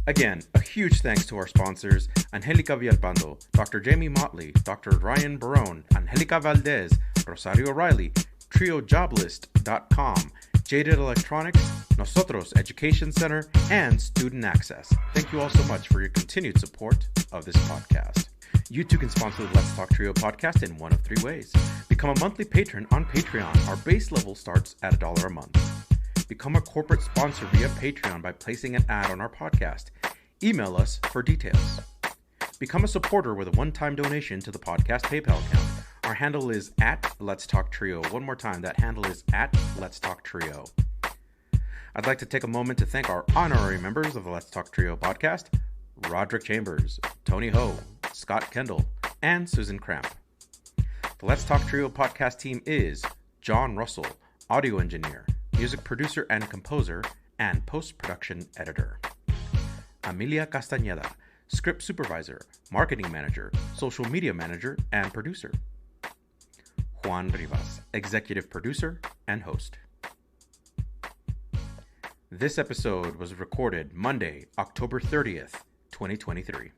Again, a huge thanks to our sponsors, Angelica Villalpando, Dr. Jamie Motley, Dr. Ryan Barone, Angelica Valdez, Rosario Riley, TrioJoblist.com, Jaded Electronics, NOSOTROS Education Center, and Student Access. Thank you all so much for your continued support of this podcast. You too can sponsor the Let's Talk Trio podcast in one of three ways. Become a monthly patron on Patreon. Our base level starts at $1 a month. Become a corporate sponsor via Patreon by placing an ad on our podcast. Email us for details. Become a supporter with a one-time donation to the podcast PayPal account. Our handle is @LetsTalkTrio. One more time, that handle is @LetsTalkTrio. I'd like to take a moment to thank our honorary members of the Let's Talk Trio podcast, Roderick Chambers, Tony Ho, Scott Kendall, and Susan Cramp. The Let's Talk Trio podcast team is John Russell, audio engineer, music producer and composer, and post-production editor. Amelia Castañeda, script supervisor, marketing manager, social media manager, and producer. Juan Rivas, executive producer and host. This episode was recorded Monday, October 30th, 2023.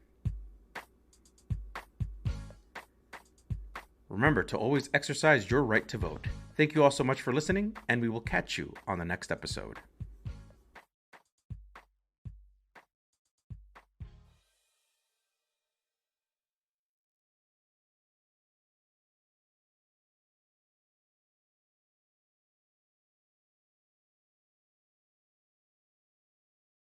Remember to always exercise your right to vote. Thank you all so much for listening, and we will catch you on the next episode.